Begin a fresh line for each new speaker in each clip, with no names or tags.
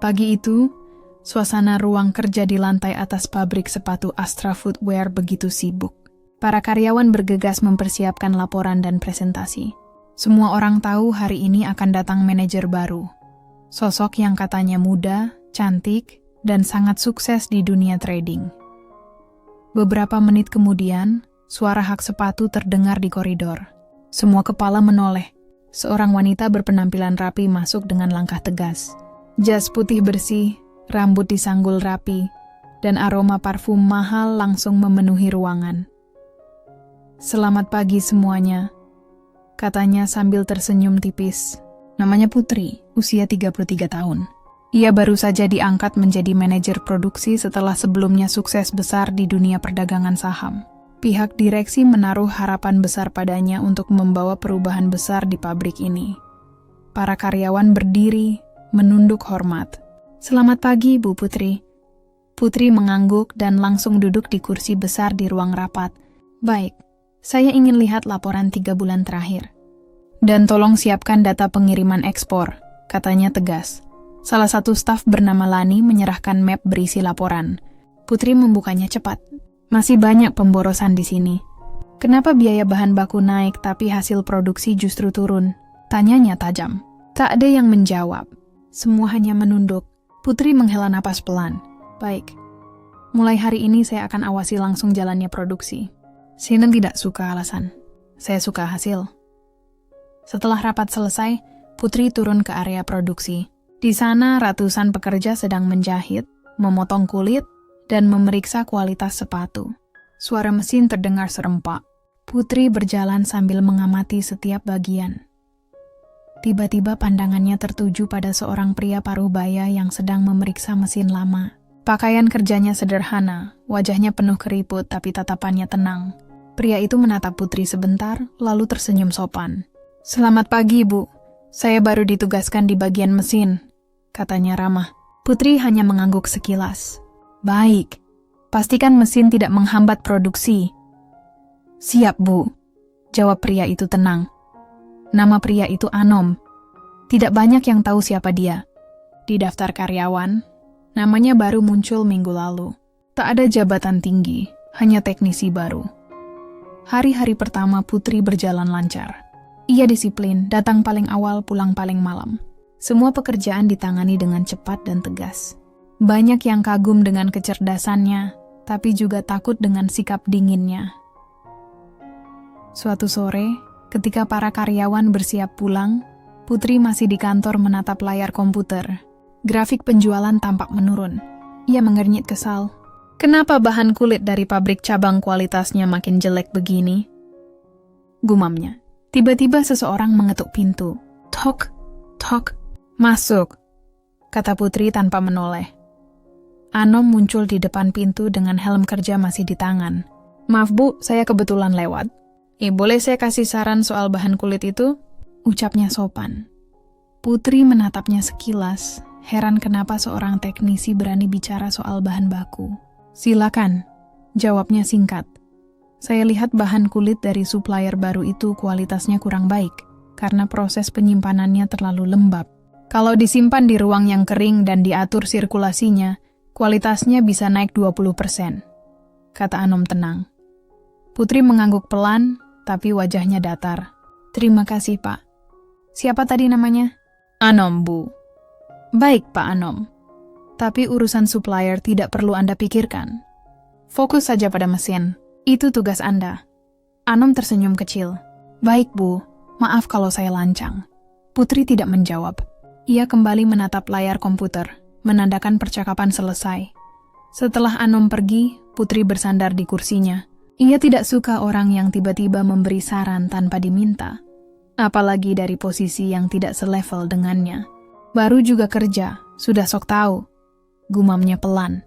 Pagi itu, suasana ruang kerja di lantai atas pabrik sepatu Astra Footwear begitu sibuk. Para karyawan bergegas mempersiapkan laporan dan presentasi. Semua orang tahu hari ini akan datang manajer baru. Sosok yang katanya muda, cantik, dan sangat sukses di dunia trading. Beberapa menit kemudian, suara hak sepatu terdengar di koridor. Semua kepala menoleh. Seorang wanita berpenampilan rapi masuk dengan langkah tegas. Jas putih bersih, rambut disanggul rapi, dan aroma parfum mahal langsung memenuhi ruangan. "Selamat pagi semuanya," katanya sambil tersenyum tipis. Namanya Putri, usia 33 tahun. Ia baru saja diangkat menjadi manajer produksi setelah sebelumnya sukses besar di dunia perdagangan saham. Pihak direksi menaruh harapan besar padanya untuk membawa perubahan besar di pabrik ini. Para karyawan berdiri, menunduk hormat. "Selamat pagi, Bu Putri." Putri mengangguk dan langsung duduk di kursi besar di ruang rapat. "Baik, saya ingin lihat laporan 3 bulan terakhir. Dan tolong siapkan data pengiriman ekspor," katanya tegas. Salah satu staf bernama Lani menyerahkan map berisi laporan. Putri membukanya cepat. "Masih banyak pemborosan di sini. Kenapa biaya bahan baku naik tapi hasil produksi justru turun?" tanyanya tajam. Tak ada yang menjawab. Semua hanya menunduk. Putri menghela napas pelan. "Baik. Mulai hari ini saya akan awasi langsung jalannya produksi. Saya tidak suka alasan. Saya suka hasil." Setelah rapat selesai, Putri turun ke area produksi. Di sana ratusan pekerja sedang menjahit, memotong kulit, dan memeriksa kualitas sepatu. Suara mesin terdengar serempak. Putri berjalan sambil mengamati setiap bagian. Tiba-tiba pandangannya tertuju pada seorang pria paruh-baya yang sedang memeriksa mesin lama. Pakaian kerjanya sederhana, wajahnya penuh keriput tapi tatapannya tenang. Pria itu menatap Putri sebentar, lalu tersenyum sopan. "Selamat pagi, Bu. Saya baru ditugaskan di bagian mesin," katanya ramah. Putri hanya mengangguk sekilas. "Baik, pastikan mesin tidak menghambat produksi." "Siap, Bu," jawab pria itu tenang. Nama pria itu Anom. Tidak banyak yang tahu siapa dia. Di daftar karyawan, namanya baru muncul minggu lalu. Tak ada jabatan tinggi, hanya teknisi baru. Hari-hari pertama Putri berjalan lancar. Ia disiplin, datang paling awal, pulang paling malam. Semua pekerjaan ditangani dengan cepat dan tegas. Banyak yang kagum dengan kecerdasannya, tapi juga takut dengan sikap dinginnya. Suatu sore, ketika para karyawan bersiap pulang, Putri masih di kantor menatap layar komputer. Grafik penjualan tampak menurun. Ia mengernyit kesal. "Kenapa bahan kulit dari pabrik cabang kualitasnya makin jelek begini?" gumamnya. Tiba-tiba seseorang mengetuk pintu. "Tok, tok." "Masuk," kata Putri tanpa menoleh. Anom muncul di depan pintu dengan helm kerja masih di tangan. "Maaf Bu, saya kebetulan lewat. Boleh saya kasih saran soal bahan kulit itu?" ucapnya sopan. Putri menatapnya sekilas, heran kenapa seorang teknisi berani bicara soal bahan baku. "Silakan," jawabnya singkat. "Saya lihat bahan kulit dari supplier baru itu kualitasnya kurang baik, karena proses penyimpanannya terlalu lembab. Kalau disimpan di ruang yang kering dan diatur sirkulasinya, kualitasnya bisa naik 20%, kata Anom tenang. Putri mengangguk pelan, tapi wajahnya datar. "Terima kasih, Pak." "Siapa tadi namanya?" "Anom, Bu." "Baik, Pak Anom. Tapi urusan supplier tidak perlu Anda pikirkan. Fokus saja pada mesin. Itu tugas Anda." Anom tersenyum kecil. "Baik, Bu. Maaf kalau saya lancang." Putri tidak menjawab. Ia kembali menatap layar komputer, menandakan percakapan selesai. Setelah Anom pergi, Putri bersandar di kursinya. Ia tidak suka orang yang tiba-tiba memberi saran tanpa diminta. Apalagi dari posisi yang tidak selevel dengannya. "Baru juga kerja, sudah sok tahu," gumamnya pelan.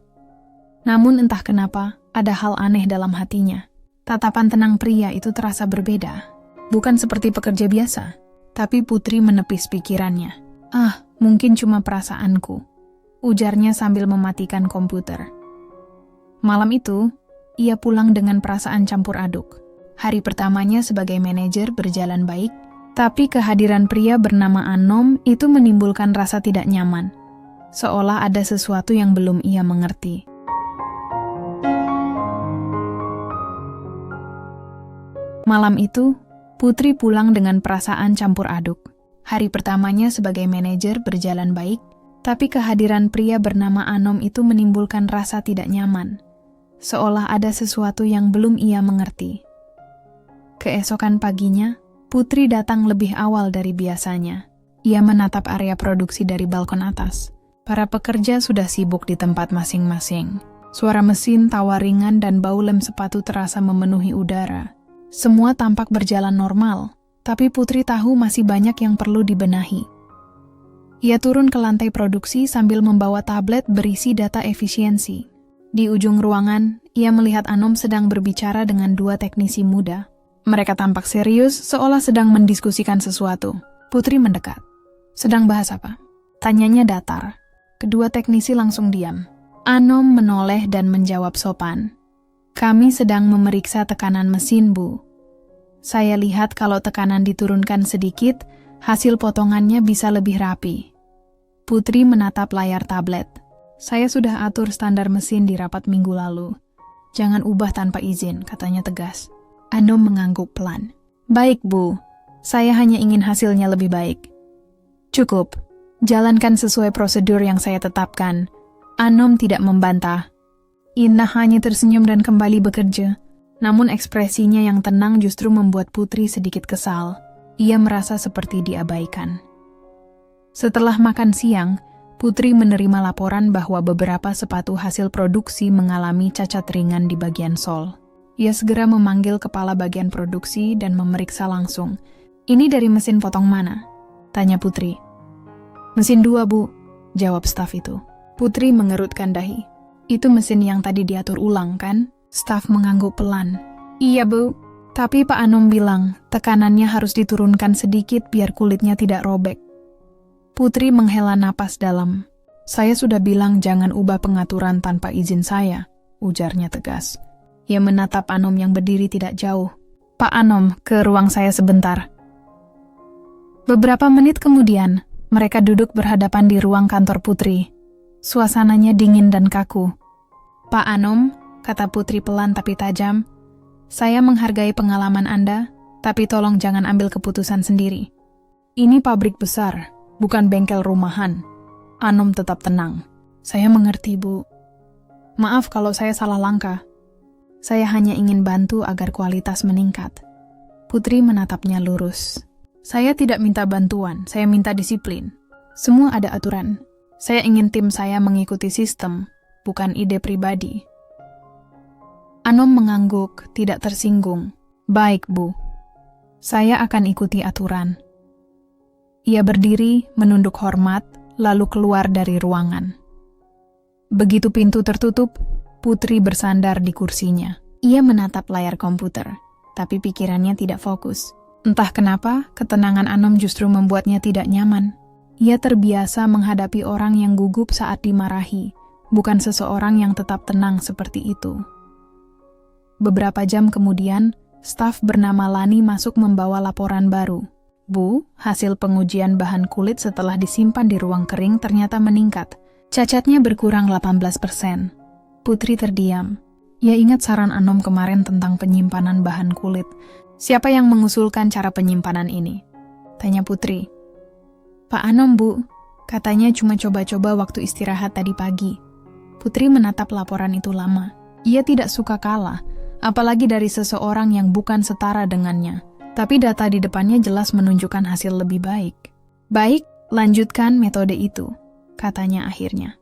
Namun entah kenapa, ada hal aneh dalam hatinya. Tatapan tenang pria itu terasa berbeda. Bukan seperti pekerja biasa. Tapi Putri menepis pikirannya. Mungkin cuma perasaanku," ujarnya sambil mematikan komputer. Malam itu, ia pulang dengan perasaan campur aduk. Hari pertamanya sebagai manajer berjalan baik, tapi kehadiran pria bernama Anom itu menimbulkan rasa tidak nyaman. seolah ada sesuatu yang belum ia mengerti. Malam itu, Putri pulang dengan perasaan campur aduk. Hari pertamanya sebagai manajer berjalan baik, tapi kehadiran pria bernama Anom itu menimbulkan rasa tidak nyaman, seolah ada sesuatu yang belum ia mengerti. Keesokan paginya, Putri datang lebih awal dari biasanya. Ia menatap area produksi dari balkon atas. Para pekerja sudah sibuk di tempat masing-masing. Suara mesin, tawa ringan, dan bau lem sepatu terasa memenuhi udara. Semua tampak berjalan normal, tapi Putri tahu masih banyak yang perlu dibenahi. Ia turun ke lantai produksi sambil membawa tablet berisi data efisiensi. Di ujung ruangan, ia melihat Anom sedang berbicara dengan dua teknisi muda. Mereka tampak serius, seolah sedang mendiskusikan sesuatu. Putri mendekat. Sedang bahas apa? Tanyanya datar. Kedua teknisi langsung diam. Anom menoleh dan menjawab sopan. Kami sedang memeriksa tekanan mesin, Bu. Saya lihat kalau tekanan diturunkan sedikit, hasil potongannya bisa lebih rapi. Putri menatap layar tablet. Saya sudah atur standar mesin di rapat minggu lalu. Jangan ubah tanpa izin, katanya tegas. Anom mengangguk pelan. Baik, Bu. Saya hanya ingin hasilnya lebih baik. Cukup. Jalankan sesuai prosedur yang saya tetapkan. Anom tidak membantah. Inah hanya tersenyum dan kembali bekerja. Namun ekspresinya yang tenang justru membuat Putri sedikit kesal. Ia merasa seperti diabaikan. Setelah makan siang, Putri menerima laporan bahwa beberapa sepatu hasil produksi mengalami cacat ringan di bagian sol. Ia segera memanggil kepala bagian produksi dan memeriksa langsung. Ini dari mesin potong mana? Tanya Putri. Mesin 2, Bu, jawab staf itu. Putri mengerutkan dahi. Itu mesin yang tadi diatur ulang, kan? Staf mengangguk pelan. Iya, Bu. Tapi Pak Anom bilang, tekanannya harus diturunkan sedikit biar kulitnya tidak robek. Putri menghela napas dalam. Saya sudah bilang jangan ubah pengaturan tanpa izin saya, ujarnya tegas. Ia menatap Anom yang berdiri tidak jauh. Pak Anom, ke ruang saya sebentar. Beberapa menit kemudian, mereka duduk berhadapan di ruang kantor Putri. Suasananya dingin dan kaku. Pak Anom, kata Putri pelan tapi tajam, saya menghargai pengalaman Anda, tapi tolong jangan ambil keputusan sendiri. Ini pabrik besar, bukan bengkel rumahan. Anom tetap tenang. Saya mengerti, Bu. Maaf kalau saya salah langkah. Saya hanya ingin bantu agar kualitas meningkat. Putri menatapnya lurus. Saya tidak minta bantuan, saya minta disiplin. Semua ada aturan. Saya ingin tim saya mengikuti sistem, bukan ide pribadi. Anom mengangguk, tidak tersinggung. Baik, Bu. Saya akan ikuti aturan. Ia berdiri, menunduk hormat, lalu keluar dari ruangan. Begitu pintu tertutup, Putri bersandar di kursinya. Ia menatap layar komputer, tapi pikirannya tidak fokus. Entah kenapa, ketenangan Anom justru membuatnya tidak nyaman. Ia terbiasa menghadapi orang yang gugup saat dimarahi, bukan seseorang yang tetap tenang seperti itu. Beberapa jam kemudian, staf bernama Lani masuk membawa laporan baru. Bu, hasil pengujian bahan kulit setelah disimpan di ruang kering ternyata meningkat. Cacatnya berkurang 18%. Putri terdiam. Ia ingat saran Anom kemarin tentang penyimpanan bahan kulit. Siapa yang mengusulkan cara penyimpanan ini? Tanya Putri. Pak Anom, Bu. Katanya cuma coba-coba waktu istirahat tadi pagi. Putri menatap laporan itu lama. Ia tidak suka kalah, apalagi dari seseorang yang bukan setara dengannya. Tapi data di depannya jelas menunjukkan hasil lebih baik. Baik, lanjutkan metode itu, katanya akhirnya.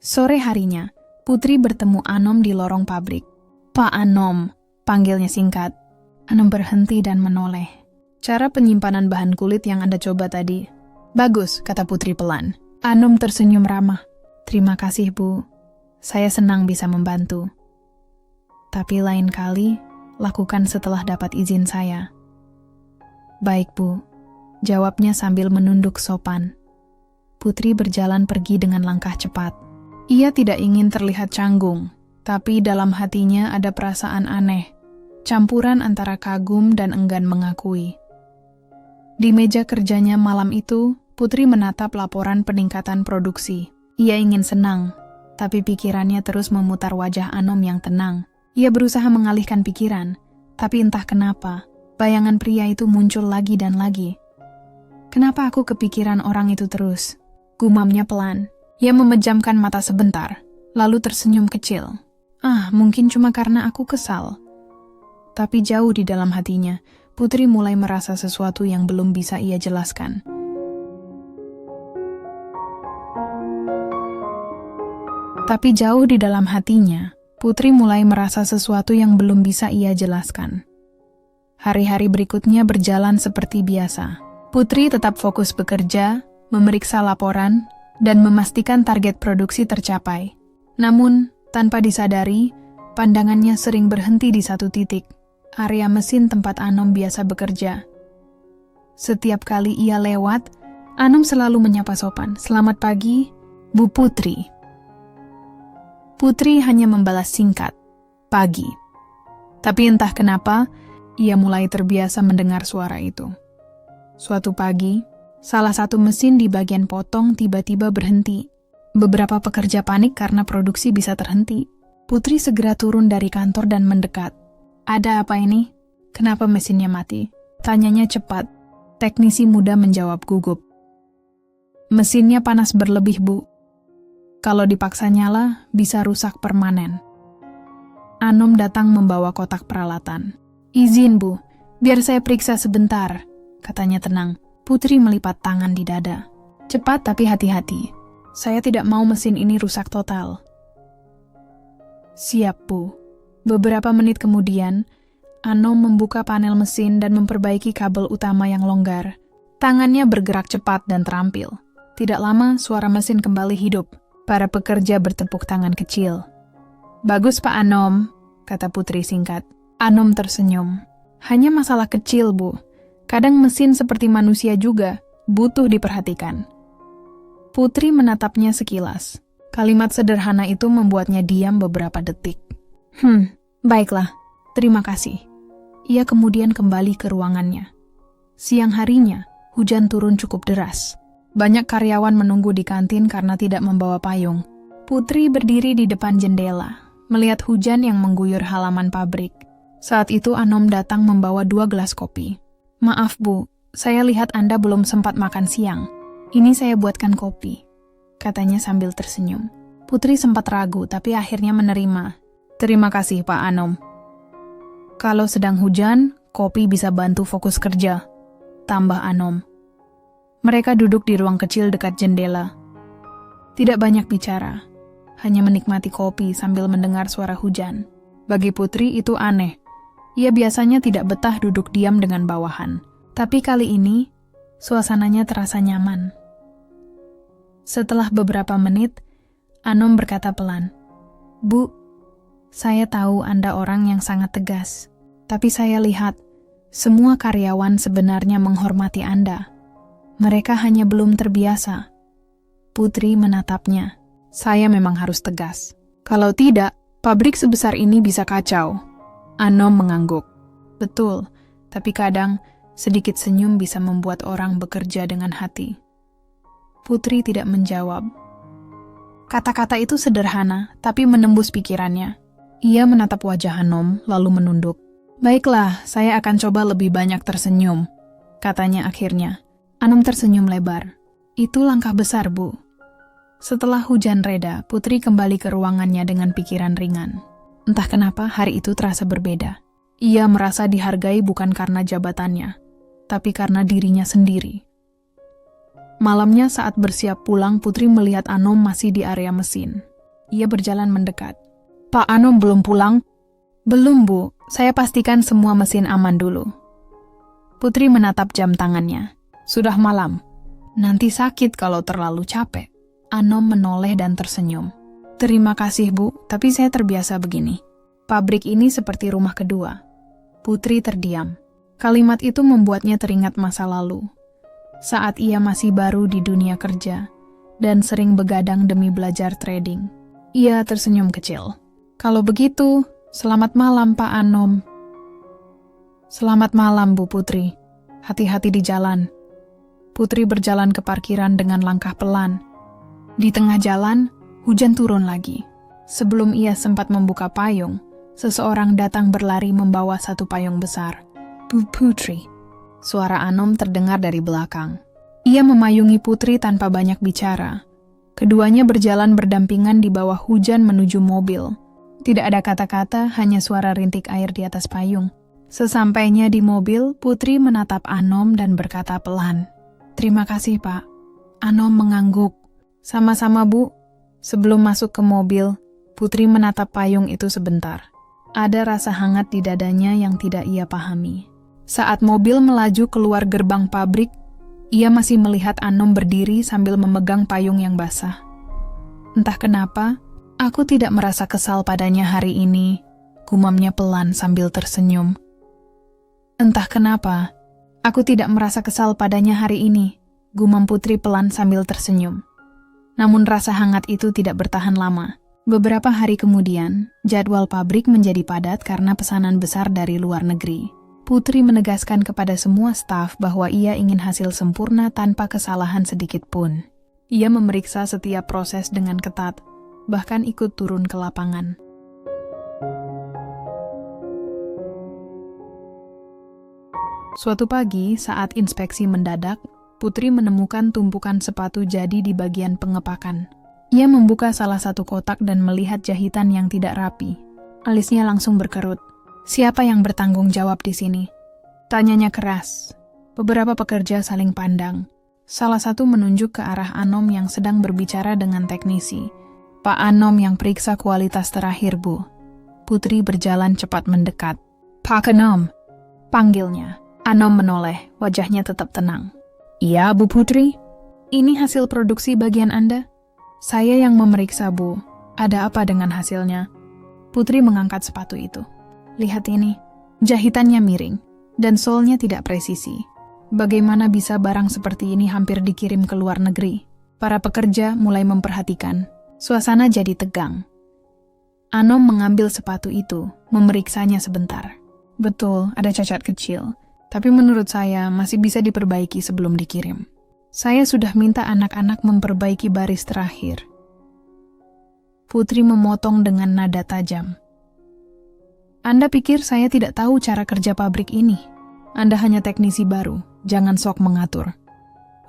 Sore harinya, Putri bertemu Anom di lorong pabrik. Pak Anom, panggilnya singkat. Anom berhenti dan menoleh. Cara penyimpanan bahan kulit yang Anda coba tadi. Bagus, kata Putri pelan. Anom tersenyum ramah. Terima kasih, Bu. Saya senang bisa membantu. Tapi lain kali, lakukan setelah dapat izin saya. Baik, Bu. Jawabnya sambil menunduk sopan. Putri berjalan pergi dengan langkah cepat. Ia tidak ingin terlihat canggung, tapi dalam hatinya ada perasaan aneh, campuran antara kagum dan enggan mengakui. Di meja kerjanya malam itu, Putri menatap laporan peningkatan produksi. Ia ingin senang, tapi pikirannya terus memutar wajah Anom yang tenang. Ia berusaha mengalihkan pikiran, tapi entah kenapa, bayangan pria itu muncul lagi dan lagi. Kenapa aku kepikiran orang itu terus? Gumamnya pelan. Ia memejamkan mata sebentar, lalu tersenyum kecil. Mungkin cuma karena aku kesal. Tapi jauh di dalam hatinya, Putri mulai merasa sesuatu yang belum bisa ia jelaskan. Tapi jauh di dalam hatinya, Putri mulai merasa sesuatu yang belum bisa ia jelaskan. Hari-hari berikutnya berjalan seperti biasa. Putri tetap fokus bekerja, memeriksa laporan, dan memastikan target produksi tercapai. Namun, tanpa disadari, pandangannya sering berhenti di satu titik, area mesin tempat Anom biasa bekerja. Setiap kali ia lewat, Anom selalu menyapa sopan, "Selamat pagi, Bu Putri." Putri hanya membalas singkat, "Pagi." Tapi entah kenapa, ia mulai terbiasa mendengar suara itu. Suatu pagi, salah satu mesin di bagian potong tiba-tiba berhenti. Beberapa pekerja panik karena produksi bisa terhenti. Putri segera turun dari kantor dan mendekat. "Ada apa ini? Kenapa mesinnya mati?" Tanyanya cepat. Teknisi muda menjawab gugup. "Mesinnya panas berlebih, Bu. Kalau dipaksa nyala, bisa rusak permanen." Anom datang membawa kotak peralatan. "Izin, Bu, biar saya periksa sebentar," katanya tenang. Putri melipat tangan di dada. "Cepat tapi hati-hati. Saya tidak mau mesin ini rusak total." "Siap, Bu." Beberapa menit kemudian, Anom membuka panel mesin dan memperbaiki kabel utama yang longgar. Tangannya bergerak cepat dan terampil. Tidak lama, suara mesin kembali hidup. Para pekerja bertepuk tangan kecil. "Bagus, Pak Anom," kata Putri singkat. Anom tersenyum. "Hanya masalah kecil, Bu. Kadang mesin seperti manusia juga, butuh diperhatikan." Putri menatapnya sekilas. Kalimat sederhana itu membuatnya diam beberapa detik. Baiklah, terima kasih." Ia kemudian kembali ke ruangannya. Siang harinya, hujan turun cukup deras. Banyak karyawan menunggu di kantin karena tidak membawa payung. Putri berdiri di depan jendela, melihat hujan yang mengguyur halaman pabrik. Saat itu Anom datang membawa 2 gelas kopi. "Maaf, Bu, saya lihat Anda belum sempat makan siang. Ini saya buatkan kopi," katanya sambil tersenyum. Putri sempat ragu, tapi akhirnya menerima. "Terima kasih, Pak Anom." "Kalau sedang hujan, kopi bisa bantu fokus kerja," tambah Anom. Mereka duduk di ruang kecil dekat jendela. Tidak banyak bicara, hanya menikmati kopi sambil mendengar suara hujan. Bagi Putri itu aneh. Ia biasanya tidak betah duduk diam dengan bawahan. Tapi kali ini, suasananya terasa nyaman. Setelah beberapa menit, Anom berkata pelan, "Bu, saya tahu Anda orang yang sangat tegas. Tapi saya lihat, semua karyawan sebenarnya menghormati Anda. Mereka hanya belum terbiasa." Putri menatapnya. "Saya memang harus tegas. Kalau tidak, pabrik sebesar ini bisa kacau." Anom mengangguk. "Betul, tapi kadang sedikit senyum bisa membuat orang bekerja dengan hati." Putri tidak menjawab. Kata-kata itu sederhana, tapi menembus pikirannya. Ia menatap wajah Anom, lalu menunduk. "Baiklah, saya akan coba lebih banyak tersenyum," katanya akhirnya. Anom tersenyum lebar. "Itu langkah besar, Bu." Setelah hujan reda, Putri kembali ke ruangannya dengan pikiran ringan. Entah kenapa hari itu terasa berbeda. Ia merasa dihargai bukan karena jabatannya, tapi karena dirinya sendiri. Malamnya saat bersiap pulang, Putri melihat Anom masih di area mesin. Ia berjalan mendekat. "Pak Anom belum pulang?" "Belum, Bu. Saya pastikan semua mesin aman dulu." Putri menatap jam tangannya. "Sudah malam. Nanti sakit kalau terlalu capek." Anom menoleh dan tersenyum. "Terima kasih, Bu, tapi saya terbiasa begini. Pabrik ini seperti rumah kedua." Putri terdiam. Kalimat itu membuatnya teringat masa lalu. Saat ia masih baru di dunia kerja dan sering begadang demi belajar trading. Ia tersenyum kecil. "Kalau begitu, selamat malam, Pak Anom." "Selamat malam, Bu Putri. Hati-hati di jalan." Putri berjalan ke parkiran dengan langkah pelan. Di tengah jalan, hujan turun lagi. Sebelum ia sempat membuka payung, seseorang datang berlari membawa satu payung besar. "Bu Putri," suara Anom terdengar dari belakang. Ia memayungi Putri tanpa banyak bicara. Keduanya berjalan berdampingan di bawah hujan menuju mobil. Tidak ada kata-kata, hanya suara rintik air di atas payung. Sesampainya di mobil, Putri menatap Anom dan berkata pelan, "Terima kasih, Pak." Anom mengangguk. "Sama-sama, Bu." Sebelum masuk ke mobil, Putri menatap payung itu sebentar. Ada rasa hangat di dadanya yang tidak ia pahami. Saat mobil melaju keluar gerbang pabrik, ia masih melihat Anom berdiri sambil memegang payung yang basah. "Entah kenapa, aku tidak merasa kesal padanya hari ini," gumamnya pelan sambil tersenyum. "Entah kenapa, aku tidak merasa kesal padanya hari ini," gumam Putri pelan sambil tersenyum. Namun rasa hangat itu tidak bertahan lama. Beberapa hari kemudian, jadwal pabrik menjadi padat karena pesanan besar dari luar negeri. Putri menegaskan kepada semua staf bahwa ia ingin hasil sempurna tanpa kesalahan sedikit pun. Ia memeriksa setiap proses dengan ketat, bahkan ikut turun ke lapangan. Suatu pagi, saat inspeksi mendadak, Putri menemukan tumpukan sepatu jadi di bagian pengepakan. Ia membuka salah satu kotak dan melihat jahitan yang tidak rapi. Alisnya langsung berkerut. "Siapa yang bertanggung jawab di sini?" tanyanya keras. Beberapa pekerja saling pandang. Salah satu menunjuk ke arah Anom yang sedang berbicara dengan teknisi. "Pak Anom yang periksa kualitas terakhir, Bu." Putri berjalan cepat mendekat. "Pak Anom," panggilnya. Anom menoleh, wajahnya tetap tenang. "Iya, Bu Putri. Ini hasil produksi bagian Anda?" "Saya yang memeriksa, Bu. Ada apa dengan hasilnya?" Putri mengangkat sepatu itu. "Lihat ini, jahitannya miring, dan solnya tidak presisi. Bagaimana bisa barang seperti ini hampir dikirim ke luar negeri?" Para pekerja mulai memperhatikan. Suasana jadi tegang. Anom mengambil sepatu itu, memeriksanya sebentar. "Betul, ada cacat kecil. Tapi menurut saya masih bisa diperbaiki sebelum dikirim. Saya sudah minta anak-anak memperbaiki baris terakhir." Putri memotong dengan nada tajam. "Anda pikir saya tidak tahu cara kerja pabrik ini? Anda hanya teknisi baru, jangan sok mengatur."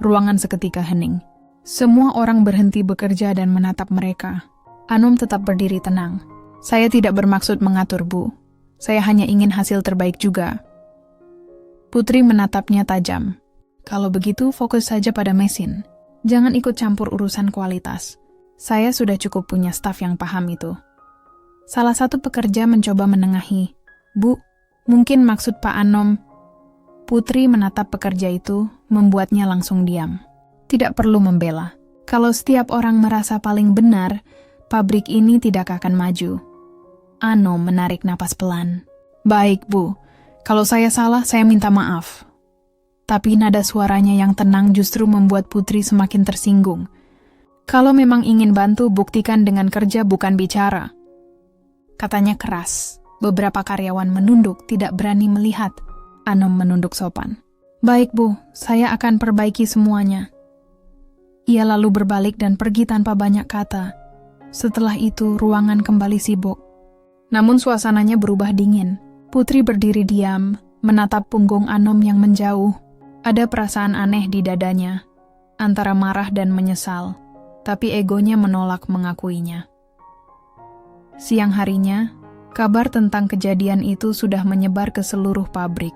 Ruangan seketika hening. Semua orang berhenti bekerja dan menatap mereka. Anom tetap berdiri tenang. "Saya tidak bermaksud mengatur, Bu. Saya hanya ingin hasil terbaik juga." Putri menatapnya tajam. "Kalau begitu, fokus saja pada mesin. Jangan ikut campur urusan kualitas. Saya sudah cukup punya staf yang paham itu." Salah satu pekerja mencoba menengahi. "Bu, mungkin maksud Pak Anom." Putri menatap pekerja itu, membuatnya langsung diam. Tidak perlu membela. Kalau setiap orang merasa paling benar, pabrik ini tidak akan maju. Anom menarik napas pelan. "Baik, Bu. Kalau saya salah, saya minta maaf." Tapi nada suaranya yang tenang justru membuat Putri semakin tersinggung. "Kalau memang ingin bantu, buktikan dengan kerja bukan bicara," katanya keras. Beberapa karyawan menunduk, tidak berani melihat. Anom menunduk sopan. "Baik, Bu, saya akan perbaiki semuanya." Ia lalu berbalik dan pergi tanpa banyak kata. Setelah itu, ruangan kembali sibuk. Namun suasananya berubah dingin. Putri berdiri diam, menatap punggung Anom yang menjauh. Ada perasaan aneh di dadanya, antara marah dan menyesal, tapi egonya menolak mengakuinya. Siang harinya, kabar tentang kejadian itu sudah menyebar ke seluruh pabrik.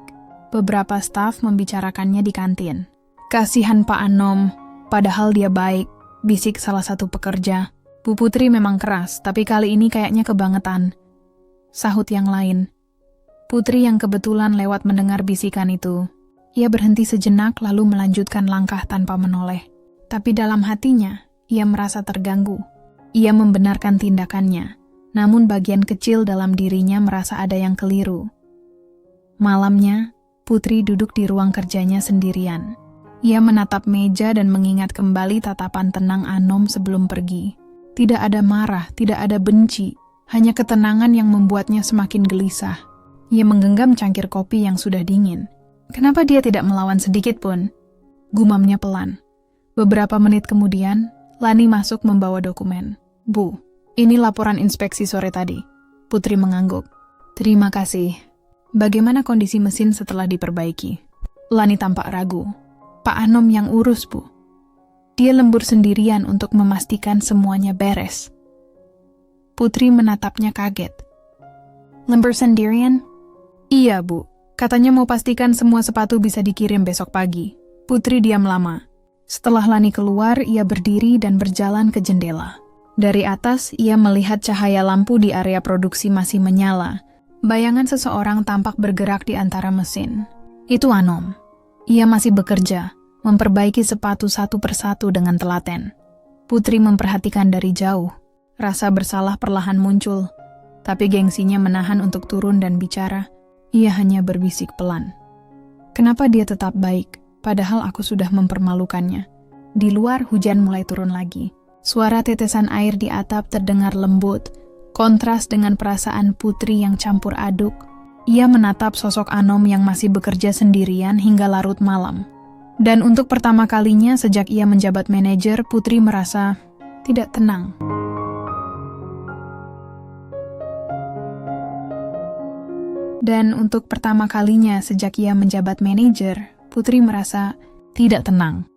Beberapa staf membicarakannya di kantin. "Kasihan Pak Anom, padahal dia baik," bisik salah satu pekerja. "Bu Putri memang keras, tapi kali ini kayaknya kebangetan," sahut yang lain. Putri yang kebetulan lewat mendengar bisikan itu. Ia berhenti sejenak lalu melanjutkan langkah tanpa menoleh. Tapi dalam hatinya, ia merasa terganggu. Ia membenarkan tindakannya, namun bagian kecil dalam dirinya merasa ada yang keliru. Malamnya, Putri duduk di ruang kerjanya sendirian. Ia menatap meja dan mengingat kembali tatapan tenang Anom sebelum pergi. Tidak ada marah, tidak ada benci, hanya ketenangan yang membuatnya semakin gelisah. Ia menggenggam cangkir kopi yang sudah dingin. Kenapa dia tidak melawan sedikit pun? Gumamnya pelan. Beberapa menit kemudian, Lani masuk membawa dokumen. Bu, ini laporan inspeksi sore tadi. Putri mengangguk. Terima kasih. Bagaimana kondisi mesin setelah diperbaiki? Lani tampak ragu. Pak Anom yang urus, Bu. Dia lembur sendirian untuk memastikan semuanya beres. Putri menatapnya kaget. Lembur sendirian? Iya, Bu. Katanya mau pastikan semua sepatu bisa dikirim besok pagi. Putri diam lama. Setelah Lani keluar, ia berdiri dan berjalan ke jendela. Dari atas, ia melihat cahaya lampu di area produksi masih menyala. Bayangan seseorang tampak bergerak di antara mesin. Itu Anom. Ia masih bekerja, memperbaiki sepatu satu persatu dengan telaten. Putri memperhatikan dari jauh. Rasa bersalah perlahan muncul, tapi gengsinya menahan untuk turun dan bicara. Ia hanya berbisik pelan. Kenapa dia tetap baik, padahal aku sudah mempermalukannya? Di luar hujan mulai turun lagi. Suara tetesan air di atap terdengar lembut, kontras dengan perasaan Putri yang campur aduk. Ia menatap sosok Anom yang masih bekerja sendirian hingga larut malam. Dan untuk pertama kalinya sejak ia menjabat manajer, Putri merasa tidak tenang. Dan untuk pertama kalinya sejak ia menjabat manajer, Putri merasa tidak tenang.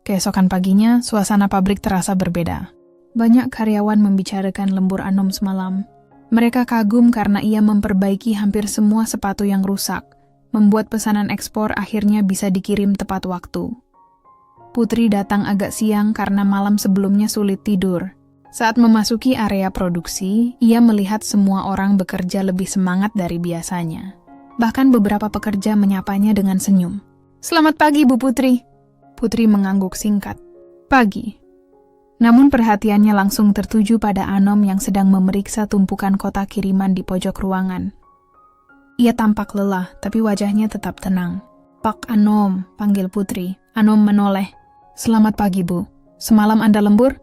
Keesokan paginya, suasana pabrik terasa berbeda. Banyak karyawan membicarakan lembur Anom semalam. Mereka kagum karena ia memperbaiki hampir semua sepatu yang rusak, membuat pesanan ekspor akhirnya bisa dikirim tepat waktu. Putri datang agak siang karena malam sebelumnya sulit tidur. Saat memasuki area produksi, ia melihat semua orang bekerja lebih semangat dari biasanya. Bahkan beberapa pekerja menyapanya dengan senyum. Selamat pagi, Bu Putri. Putri mengangguk singkat. Pagi. Namun perhatiannya langsung tertuju pada Anom yang sedang memeriksa tumpukan kotak kiriman di pojok ruangan. Ia tampak lelah, tapi wajahnya tetap tenang. Pak Anom, panggil Putri. Anom menoleh. Selamat pagi, Bu. Semalam Anda lembur?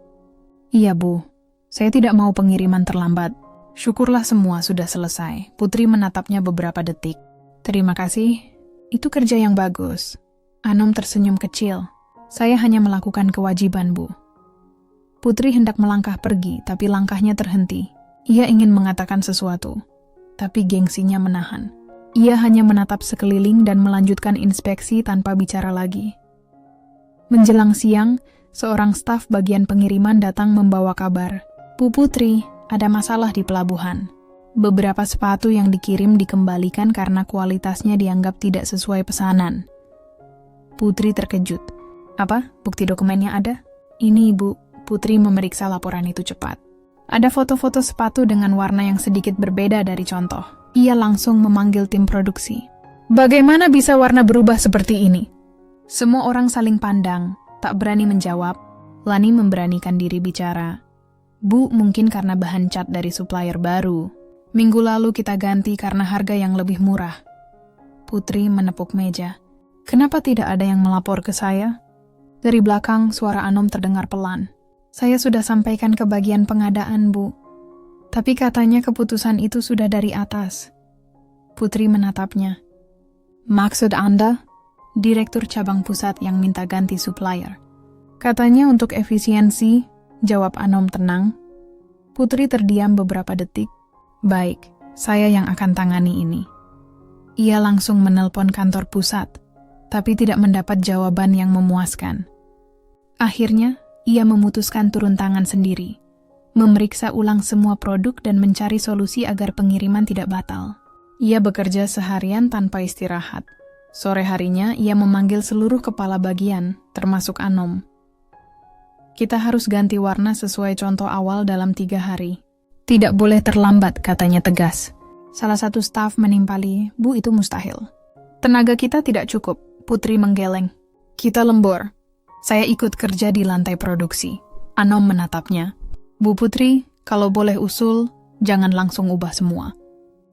Iya, Bu. Saya tidak mau pengiriman terlambat. Syukurlah semua sudah selesai. Putri menatapnya beberapa detik. Terima kasih. Itu kerja yang bagus. Anom tersenyum kecil. Saya hanya melakukan kewajiban, Bu. Putri hendak melangkah pergi, tapi langkahnya terhenti. Ia ingin mengatakan sesuatu, tapi gengsinya menahan. Ia hanya menatap sekeliling dan melanjutkan inspeksi tanpa bicara lagi. Menjelang siang, seorang staf bagian pengiriman datang membawa kabar. Bu Putri, ada masalah di pelabuhan. Beberapa sepatu yang dikirim dikembalikan karena kualitasnya dianggap tidak sesuai pesanan. Putri terkejut. Apa? Bukti dokumennya ada? Ini, Bu. Putri memeriksa laporan itu cepat. Ada foto-foto sepatu dengan warna yang sedikit berbeda dari contoh. Ia langsung memanggil tim produksi. Bagaimana bisa warna berubah seperti ini? Semua orang saling pandang, tak berani menjawab. Lani memberanikan diri bicara. Bu, mungkin karena bahan cat dari supplier baru. Minggu lalu kita ganti karena harga yang lebih murah. Putri menepuk meja. Kenapa tidak ada yang melapor ke saya? Dari belakang, suara Anom terdengar pelan. Saya sudah sampaikan ke bagian pengadaan, Bu. Tapi katanya keputusan itu sudah dari atas. Putri menatapnya. Maksud Anda? Direktur cabang pusat yang minta ganti supplier. Katanya untuk efisiensi, jawab Anom tenang. Putri terdiam beberapa detik. Baik, saya yang akan tangani ini. Ia langsung menelpon kantor pusat, tapi tidak mendapat jawaban yang memuaskan. Akhirnya, ia memutuskan turun tangan sendiri, memeriksa ulang semua produk dan mencari solusi agar pengiriman tidak batal. Ia bekerja seharian tanpa istirahat. Sore harinya, ia memanggil seluruh kepala bagian, termasuk Anom. Kita harus ganti warna sesuai contoh awal dalam 3 hari. Tidak boleh terlambat, katanya tegas. Salah satu staf menimpali, Bu, itu mustahil. Tenaga kita tidak cukup, Putri menggeleng. Kita lembur. Saya ikut kerja di lantai produksi. Anom menatapnya. Bu Putri, kalau boleh usul, jangan langsung ubah semua.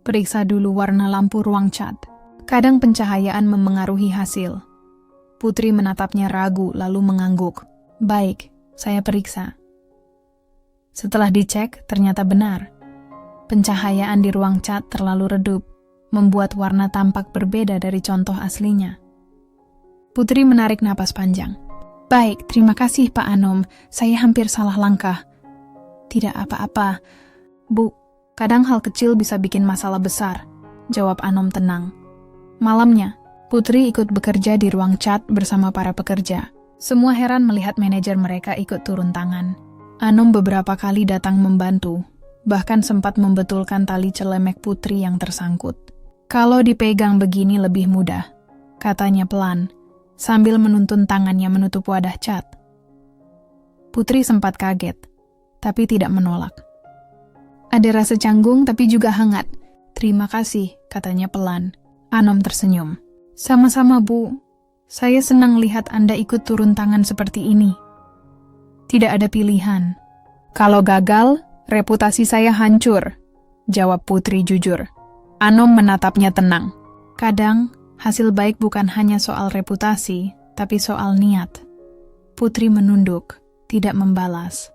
Periksa dulu warna lampu ruang cat. Kadang pencahayaan memengaruhi hasil. Putri menatapnya ragu lalu mengangguk. Baik, saya periksa. Setelah dicek, ternyata benar. Pencahayaan di ruang cat terlalu redup, membuat warna tampak berbeda dari contoh aslinya. Putri menarik napas panjang. Baik, terima kasih Pak Anom. Saya hampir salah langkah. Tidak apa-apa. Bu, kadang hal kecil bisa bikin masalah besar, jawab Anom tenang. Malamnya, Putri ikut bekerja di ruang cat bersama para pekerja. Semua heran melihat manajer mereka ikut turun tangan. Anom beberapa kali datang membantu, bahkan sempat membetulkan tali celemek Putri yang tersangkut. Kalau dipegang begini lebih mudah, katanya pelan, sambil menuntun tangannya menutup wadah cat. Putri sempat kaget, tapi tidak menolak. Ada rasa canggung tapi juga hangat. Terima kasih, katanya pelan. Anom tersenyum. Sama-sama, Bu. Saya senang lihat Anda ikut turun tangan seperti ini. Tidak ada pilihan. Kalau gagal, reputasi saya hancur, jawab Putri jujur. Anom menatapnya tenang. Kadang, hasil baik bukan hanya soal reputasi, tapi soal niat. Putri menunduk, tidak membalas.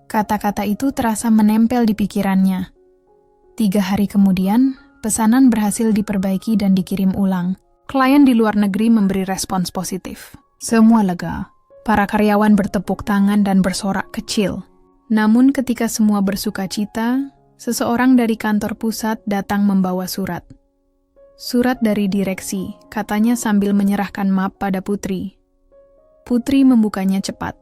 Kata-kata itu terasa menempel di pikirannya. 3 hari kemudian, pesanan berhasil diperbaiki dan dikirim ulang. Klien di luar negeri memberi respons positif. Semua lega. Para karyawan bertepuk tangan dan bersorak kecil. Namun ketika semua bersuka cita, seseorang dari kantor pusat datang membawa surat. Surat dari direksi, katanya sambil menyerahkan map pada Putri. Putri membukanya cepat.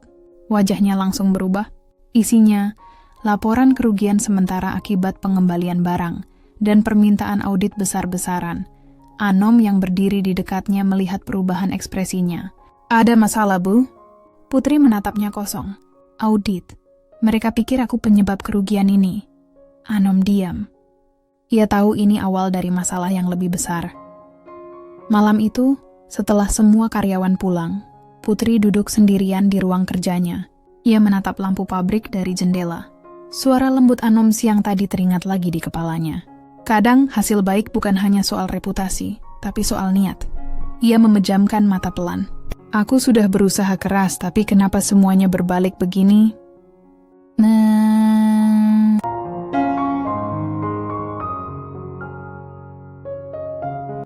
Wajahnya langsung berubah. Isinya, laporan kerugian sementara akibat pengembalian barang dan permintaan audit besar-besaran. Anom yang berdiri di dekatnya melihat perubahan ekspresinya. Ada masalah, Bu? Putri menatapnya kosong. Audit. Mereka pikir aku penyebab kerugian ini. Anom diam. Ia tahu ini awal dari masalah yang lebih besar. Malam itu, setelah semua karyawan pulang, Putri duduk sendirian di ruang kerjanya. Ia menatap lampu pabrik dari jendela. Suara lembut Anom siang tadi teringat lagi di kepalanya. Kadang hasil baik bukan hanya soal reputasi, tapi soal niat. Ia memejamkan mata pelan. Aku sudah berusaha keras, tapi kenapa semuanya berbalik begini?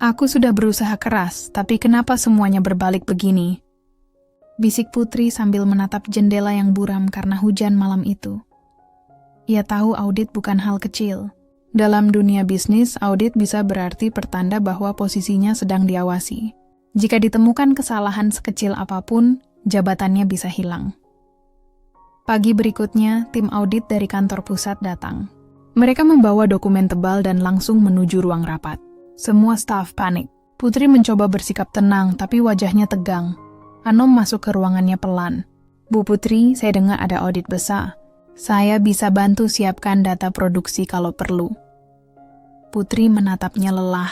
Aku sudah berusaha keras, tapi kenapa semuanya berbalik begini? Bisik Putri sambil menatap jendela yang buram karena hujan malam itu. Ia tahu audit bukan hal kecil. Dalam dunia bisnis, audit bisa berarti pertanda bahwa posisinya sedang diawasi. Jika ditemukan kesalahan sekecil apapun, jabatannya bisa hilang. Pagi berikutnya, tim audit dari kantor pusat datang. Mereka membawa dokumen tebal dan langsung menuju ruang rapat. Semua staf panik. Putri mencoba bersikap tenang, tapi wajahnya tegang. Anom masuk ke ruangannya pelan. Bu Putri, saya dengar ada audit besar. Saya bisa bantu siapkan data produksi kalau perlu. Putri menatapnya lelah.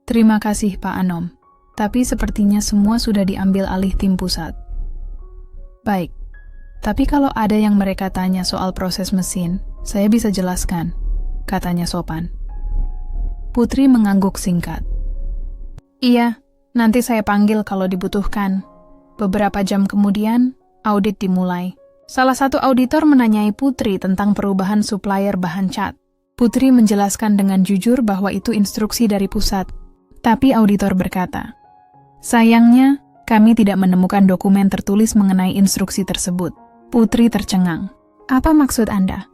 Terima kasih, Pak Anom. Tapi sepertinya semua sudah diambil alih tim pusat. Baik. Tapi kalau ada yang mereka tanya soal proses mesin, saya bisa jelaskan, katanya sopan. Putri mengangguk singkat. Iya, nanti saya panggil kalau dibutuhkan. Beberapa jam kemudian, audit dimulai. Salah satu auditor menanyai Putri tentang perubahan supplier bahan cat. Putri menjelaskan dengan jujur bahwa itu instruksi dari pusat. Tapi auditor berkata, sayangnya, kami tidak menemukan dokumen tertulis mengenai instruksi tersebut. Putri tercengang. Apa maksud Anda?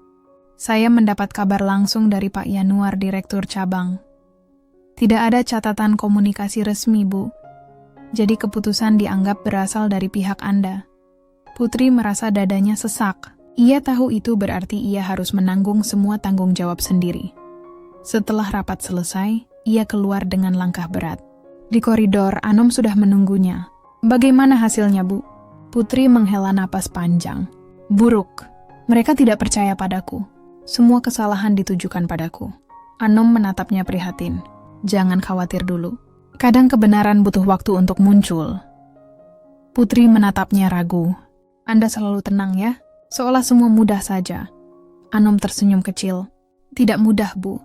Saya mendapat kabar langsung dari Pak Yanuar, Direktur Cabang. Tidak ada catatan komunikasi resmi, Bu. Jadi keputusan dianggap berasal dari pihak Anda. Putri merasa dadanya sesak. Ia tahu itu berarti ia harus menanggung semua tanggung jawab sendiri. Setelah rapat selesai, ia keluar dengan langkah berat. Di koridor, Anom sudah menunggunya. Bagaimana hasilnya, Bu? Putri menghela napas panjang. Buruk. Mereka tidak percaya padaku. Semua kesalahan ditujukan padaku. Anom menatapnya prihatin. Jangan khawatir dulu. Kadang kebenaran butuh waktu untuk muncul. Putri menatapnya ragu. Anda selalu tenang ya? Seolah semua mudah saja. Anom tersenyum kecil. Tidak mudah, Bu.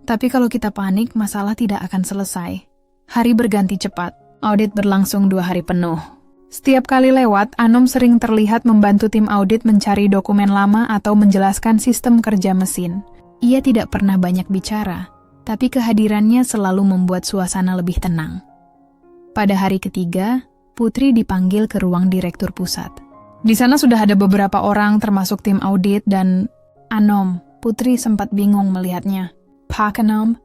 Tapi kalau kita panik, masalah tidak akan selesai. Hari berganti cepat. Audit berlangsung 2 hari penuh. Setiap kali lewat, Anom sering terlihat membantu tim audit mencari dokumen lama atau menjelaskan sistem kerja mesin. Ia tidak pernah banyak bicara, tapi kehadirannya selalu membuat suasana lebih tenang. Pada hari ketiga, Putri dipanggil ke ruang direktur pusat. Di sana sudah ada beberapa orang termasuk tim audit dan Anom. Putri sempat bingung melihatnya. Pak Anom,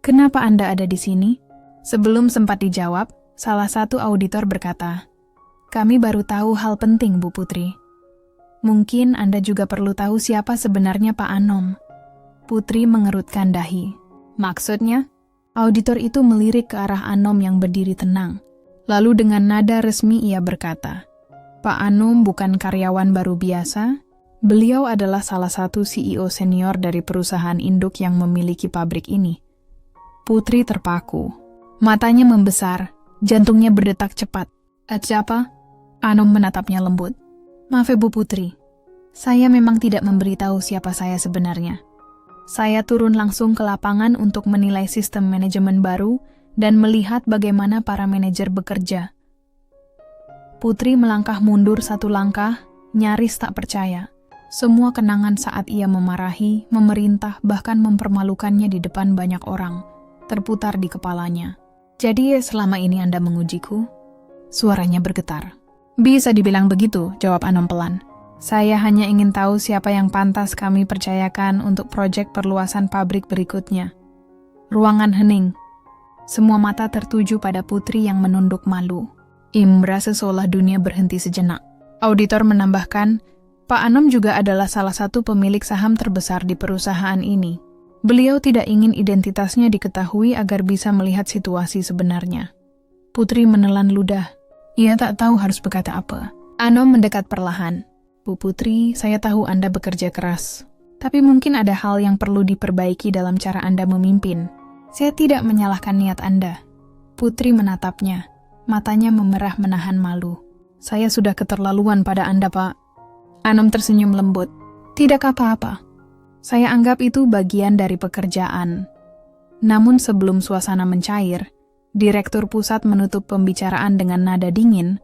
kenapa Anda ada di sini? Sebelum sempat dijawab, salah satu auditor berkata, "Kami baru tahu hal penting, Bu Putri. Mungkin Anda juga perlu tahu siapa sebenarnya Pak Anom." Putri mengerutkan dahi. Maksudnya? Auditor itu melirik ke arah Anom yang berdiri tenang. Lalu dengan nada resmi ia berkata, "Pak Anom bukan karyawan baru biasa. Beliau adalah salah satu CEO senior dari perusahaan induk yang memiliki pabrik ini." Putri terpaku. Matanya membesar, jantungnya berdetak cepat. "Siapa?" Anom menatapnya lembut. "Maaf Bu Putri, saya memang tidak memberitahu siapa saya sebenarnya. Saya turun langsung ke lapangan untuk menilai sistem manajemen baru dan melihat bagaimana para manajer bekerja." Putri melangkah mundur satu langkah, nyaris tak percaya. Semua kenangan saat ia memarahi, memerintah, bahkan mempermalukannya di depan banyak orang, terputar di kepalanya. "Jadi selama ini Anda mengujiku?" Suaranya bergetar. "Bisa dibilang begitu," jawab Anom pelan. "Saya hanya ingin tahu siapa yang pantas kami percayakan untuk proyek perluasan pabrik berikutnya." Ruangan hening. Semua mata tertuju pada Putri yang menunduk malu. Imbra seolah dunia berhenti sejenak. Auditor menambahkan, Pak Anom juga adalah salah satu pemilik saham terbesar di perusahaan ini. Beliau tidak ingin identitasnya diketahui agar bisa melihat situasi sebenarnya. Putri menelan ludah. Ia tak tahu harus berkata apa. Anom mendekat perlahan. "Bu Putri, saya tahu Anda bekerja keras. Tapi mungkin ada hal yang perlu diperbaiki dalam cara Anda memimpin. Saya tidak menyalahkan niat Anda." Putri menatapnya. Matanya memerah menahan malu. "Saya sudah keterlaluan pada Anda, Pak." Anom tersenyum lembut. "Tidak apa-apa. Saya anggap itu bagian dari pekerjaan." Namun sebelum suasana mencair, direktur pusat menutup pembicaraan dengan nada dingin,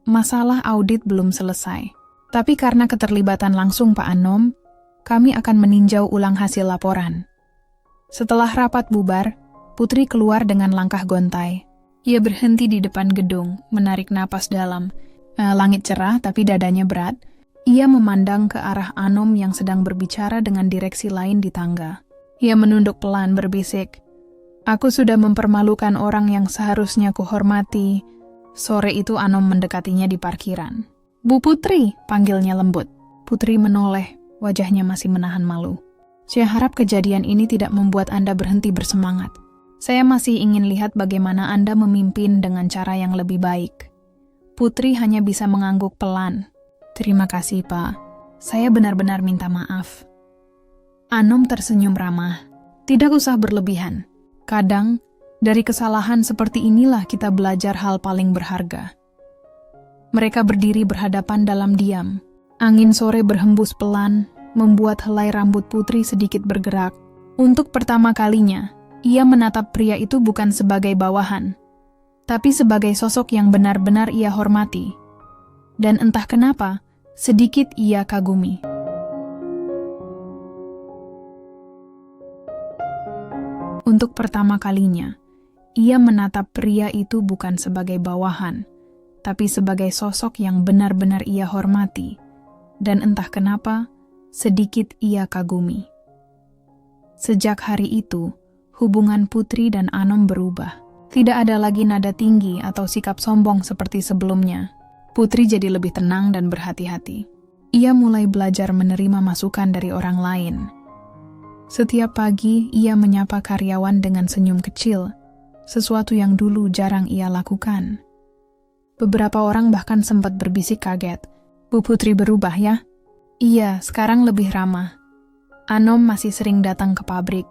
"Masalah audit belum selesai. Tapi karena keterlibatan langsung Pak Anom, kami akan meninjau ulang hasil laporan." Setelah rapat bubar, Putri keluar dengan langkah gontai. Ia berhenti di depan gedung, menarik napas dalam. Langit cerah tapi dadanya berat. Ia memandang ke arah Anom yang sedang berbicara dengan direksi lain di tangga. Ia menunduk pelan berbisik, "Aku sudah mempermalukan orang yang seharusnya kuhormati." Sore itu Anom mendekatinya di parkiran. "Bu Putri," panggilnya lembut. Putri menoleh, wajahnya masih menahan malu. "Saya harap kejadian ini tidak membuat Anda berhenti bersemangat. Saya masih ingin lihat bagaimana Anda memimpin dengan cara yang lebih baik." Putri hanya bisa mengangguk pelan. "Terima kasih, Pak. Saya benar-benar minta maaf." Anom tersenyum ramah. "Tidak usah berlebihan. Kadang, dari kesalahan seperti inilah kita belajar hal paling berharga." Mereka berdiri berhadapan dalam diam. Angin sore berhembus pelan, membuat helai rambut Putri sedikit bergerak. Untuk pertama kalinya, ia menatap pria itu bukan sebagai bawahan, tapi sebagai sosok yang benar-benar ia hormati. Dan entah kenapa, sedikit ia kagumi. Untuk pertama kalinya, ia menatap pria itu bukan sebagai bawahan, tapi sebagai sosok yang benar-benar ia hormati. Dan entah kenapa, sedikit ia kagumi. Sejak hari itu, hubungan Putri dan Anom berubah. Tidak ada lagi nada tinggi atau sikap sombong seperti sebelumnya. Putri jadi lebih tenang dan berhati-hati. Ia mulai belajar menerima masukan dari orang lain. Setiap pagi, ia menyapa karyawan dengan senyum kecil, sesuatu yang dulu jarang ia lakukan. Beberapa orang bahkan sempat berbisik kaget, "Bu Putri berubah ya?" "Iya, sekarang lebih ramah." Anom masih sering datang ke pabrik.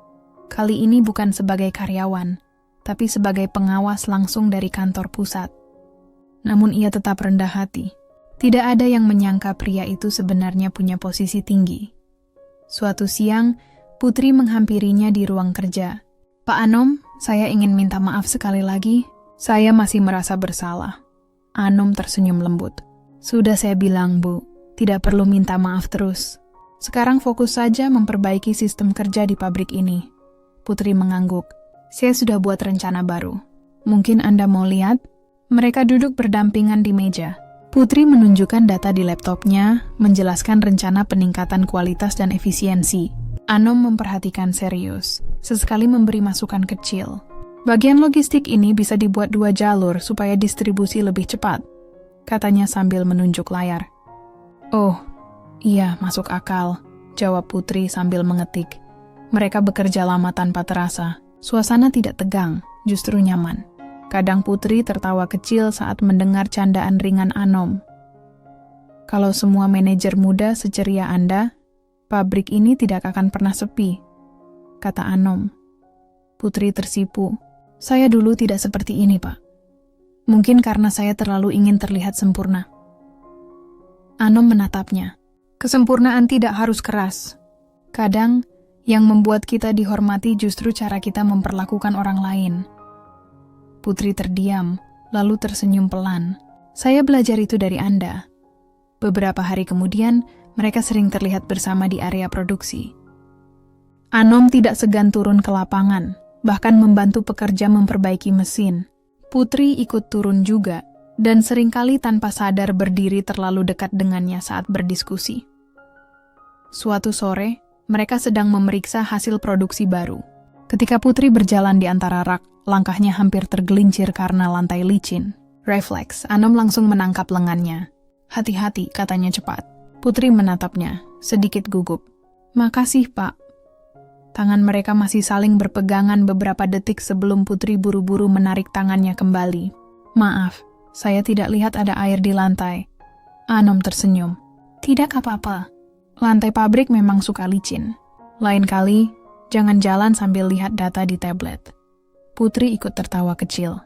Kali ini bukan sebagai karyawan, tapi sebagai pengawas langsung dari kantor pusat. Namun ia tetap rendah hati. Tidak ada yang menyangka pria itu sebenarnya punya posisi tinggi. Suatu siang, Putri menghampirinya di ruang kerja. "Pak Anom, saya ingin minta maaf sekali lagi. Saya masih merasa bersalah." Anom tersenyum lembut. "Sudah saya bilang, Bu, tidak perlu minta maaf terus. Sekarang fokus saja memperbaiki sistem kerja di pabrik ini." Putri mengangguk. "Saya sudah buat rencana baru. Mungkin Anda mau lihat?" Mereka duduk berdampingan di meja. Putri menunjukkan data di laptopnya, menjelaskan rencana peningkatan kualitas dan efisiensi. Anom memperhatikan serius, sesekali memberi masukan kecil. Bagian logistik ini bisa dibuat 2 jalur supaya distribusi lebih cepat, katanya sambil menunjuk layar. Oh, iya, masuk akal, jawab Putri sambil mengetik. Mereka bekerja lama tanpa terasa. Suasana tidak tegang, justru nyaman. Kadang Putri tertawa kecil saat mendengar candaan ringan Anom. Kalau semua manajer muda seceria Anda, pabrik ini tidak akan pernah sepi, kata Anom. Putri tersipu. Saya dulu tidak seperti ini, Pak. Mungkin karena saya terlalu ingin terlihat sempurna. Anom menatapnya. Kesempurnaan tidak harus keras. Kadang, yang membuat kita dihormati justru cara kita memperlakukan orang lain. Putri terdiam, lalu tersenyum pelan. Saya belajar itu dari Anda. Beberapa hari kemudian, mereka sering terlihat bersama di area produksi. Anom tidak segan turun ke lapangan, bahkan membantu pekerja memperbaiki mesin. Putri ikut turun juga, dan seringkali tanpa sadar berdiri terlalu dekat dengannya saat berdiskusi. Suatu sore, mereka sedang memeriksa hasil produksi baru. Ketika Putri berjalan di antara rak, langkahnya hampir tergelincir karena lantai licin. Refleks, Anom langsung menangkap lengannya. Hati-hati, katanya cepat. Putri menatapnya, sedikit gugup. Makasih, Pak. Tangan mereka masih saling berpegangan beberapa detik sebelum Putri buru-buru menarik tangannya kembali. Maaf, saya tidak lihat ada air di lantai. Anom tersenyum. Tidak apa-apa. Lantai pabrik memang suka licin. Lain kali, jangan jalan sambil lihat data di tablet. Putri ikut tertawa kecil.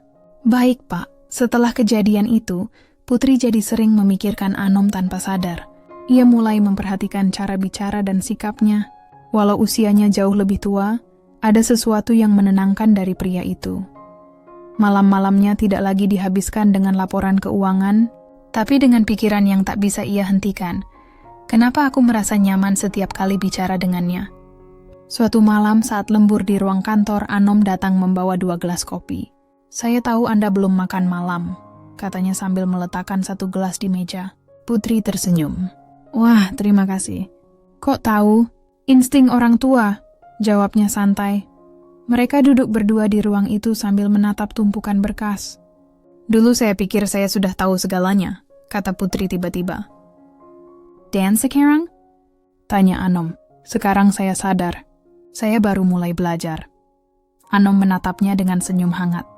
Baik, Pak. Setelah kejadian itu, Putri jadi sering memikirkan Anom tanpa sadar. Ia mulai memperhatikan cara bicara dan sikapnya. Walau usianya jauh lebih tua, ada sesuatu yang menenangkan dari pria itu. Malam-malamnya tidak lagi dihabiskan dengan laporan keuangan, tapi dengan pikiran yang tak bisa ia hentikan. Kenapa aku merasa nyaman setiap kali bicara dengannya? Suatu malam saat lembur di ruang kantor, Anom datang membawa 2 gelas kopi. Saya tahu Anda belum makan malam, katanya sambil meletakkan 1 gelas di meja. Putri tersenyum. Wah, terima kasih. Kok tahu? Insting orang tua, jawabnya santai. Mereka duduk berdua di ruang itu sambil menatap tumpukan berkas. Dulu saya pikir saya sudah tahu segalanya, kata Putri tiba-tiba. Dan sekarang? Tanya Anom. Sekarang saya sadar. Saya baru mulai belajar. Anom menatapnya dengan senyum hangat.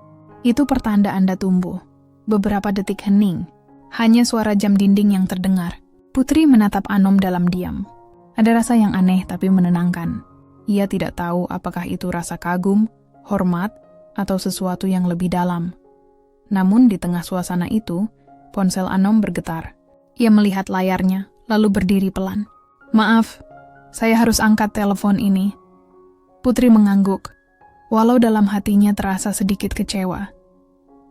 Itu pertanda Anda tumbuh. Beberapa detik hening. Hanya suara jam dinding yang terdengar. Putri menatap Anom dalam diam. Ada rasa yang aneh tapi menenangkan. Ia tidak tahu apakah itu rasa kagum, hormat, atau sesuatu yang lebih dalam. Namun di tengah suasana itu, ponsel Anom bergetar. Ia melihat layarnya, lalu berdiri pelan. Maaf, saya harus angkat telepon ini. Putri mengangguk, walau dalam hatinya terasa sedikit kecewa.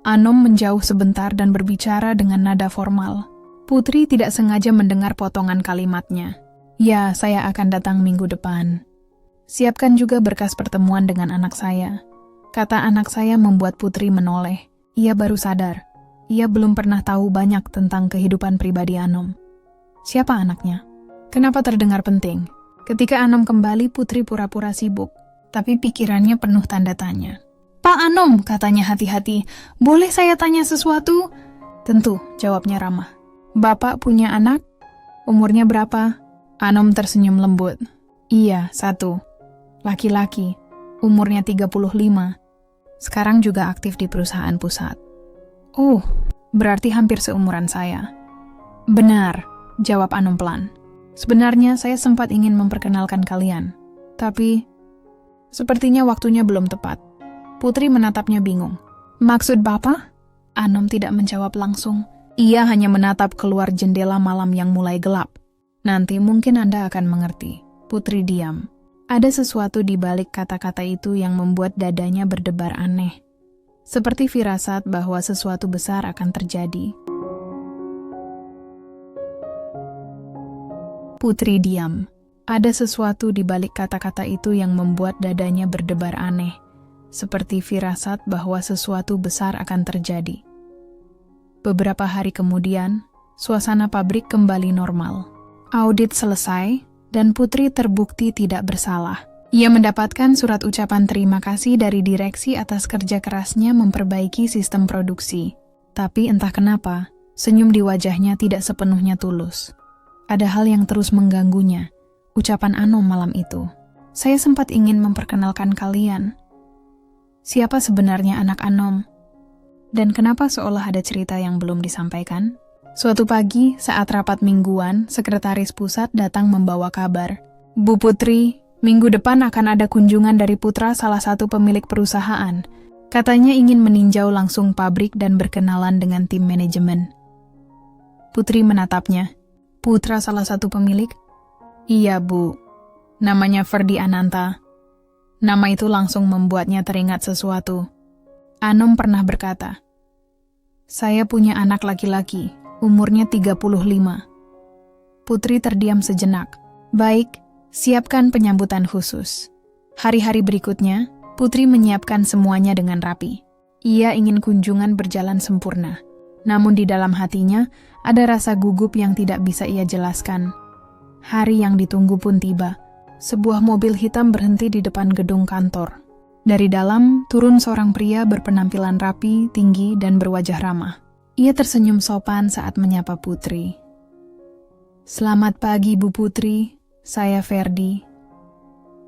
Anom menjauh sebentar dan berbicara dengan nada formal. Putri tidak sengaja mendengar potongan kalimatnya. Ya, saya akan datang minggu depan. Siapkan juga berkas pertemuan dengan anak saya. Kata anak saya membuat Putri menoleh. Ia baru sadar. Ia belum pernah tahu banyak tentang kehidupan pribadi Anom. Siapa anaknya? Kenapa terdengar penting? Ketika Anom kembali, Putri pura-pura sibuk. Tapi pikirannya penuh tanda tanya. Pak Anom, katanya hati-hati. Boleh saya tanya sesuatu? Tentu, jawabnya ramah. Bapak punya anak? Umurnya berapa? Anom tersenyum lembut. Iya, 1. Laki-laki, umurnya 35. Sekarang juga aktif di perusahaan pusat. Oh, berarti hampir seumuran saya. Benar, jawab Anom pelan. Sebenarnya saya sempat ingin memperkenalkan kalian. Tapi, sepertinya waktunya belum tepat. Putri menatapnya bingung. Maksud Bapak? Anom tidak menjawab langsung. Ia hanya menatap keluar jendela malam yang mulai gelap. Nanti mungkin Anda akan mengerti. Putri diam. Ada sesuatu di balik kata-kata itu yang membuat dadanya berdebar aneh. Seperti firasat bahwa sesuatu besar akan terjadi. Putri diam. Ada sesuatu di balik kata-kata itu yang membuat dadanya berdebar aneh. Seperti firasat bahwa sesuatu besar akan terjadi. Beberapa hari kemudian, suasana pabrik kembali normal. Audit selesai, dan Putri terbukti tidak bersalah. Ia mendapatkan surat ucapan terima kasih dari direksi atas kerja kerasnya memperbaiki sistem produksi. Tapi entah kenapa, senyum di wajahnya tidak sepenuhnya tulus. Ada hal yang terus mengganggunya, ucapan Anom malam itu. Saya sempat ingin memperkenalkan kalian. Siapa sebenarnya anak Anom? Dan kenapa seolah ada cerita yang belum disampaikan? Suatu pagi, saat rapat mingguan, sekretaris pusat datang membawa kabar. Bu Putri, minggu depan akan ada kunjungan dari putra salah satu pemilik perusahaan. Katanya ingin meninjau langsung pabrik dan berkenalan dengan tim manajemen. Putri menatapnya. Putra salah satu pemilik? Iya, Bu. Namanya Ferdi Ananta. Nama itu langsung membuatnya teringat sesuatu. Anom pernah berkata, "Saya punya anak laki-laki, umurnya 35. Putri terdiam sejenak. Baik, siapkan penyambutan khusus. Hari-hari berikutnya, Putri menyiapkan semuanya dengan rapi. Ia ingin kunjungan berjalan sempurna. Namun di dalam hatinya, ada rasa gugup yang tidak bisa ia jelaskan. Hari yang ditunggu pun tiba. Sebuah mobil hitam berhenti di depan gedung kantor. Dari dalam, turun seorang pria berpenampilan rapi, tinggi, dan berwajah ramah. Ia tersenyum sopan saat menyapa Putri. "Selamat pagi, Bu Putri. Saya Ferdi."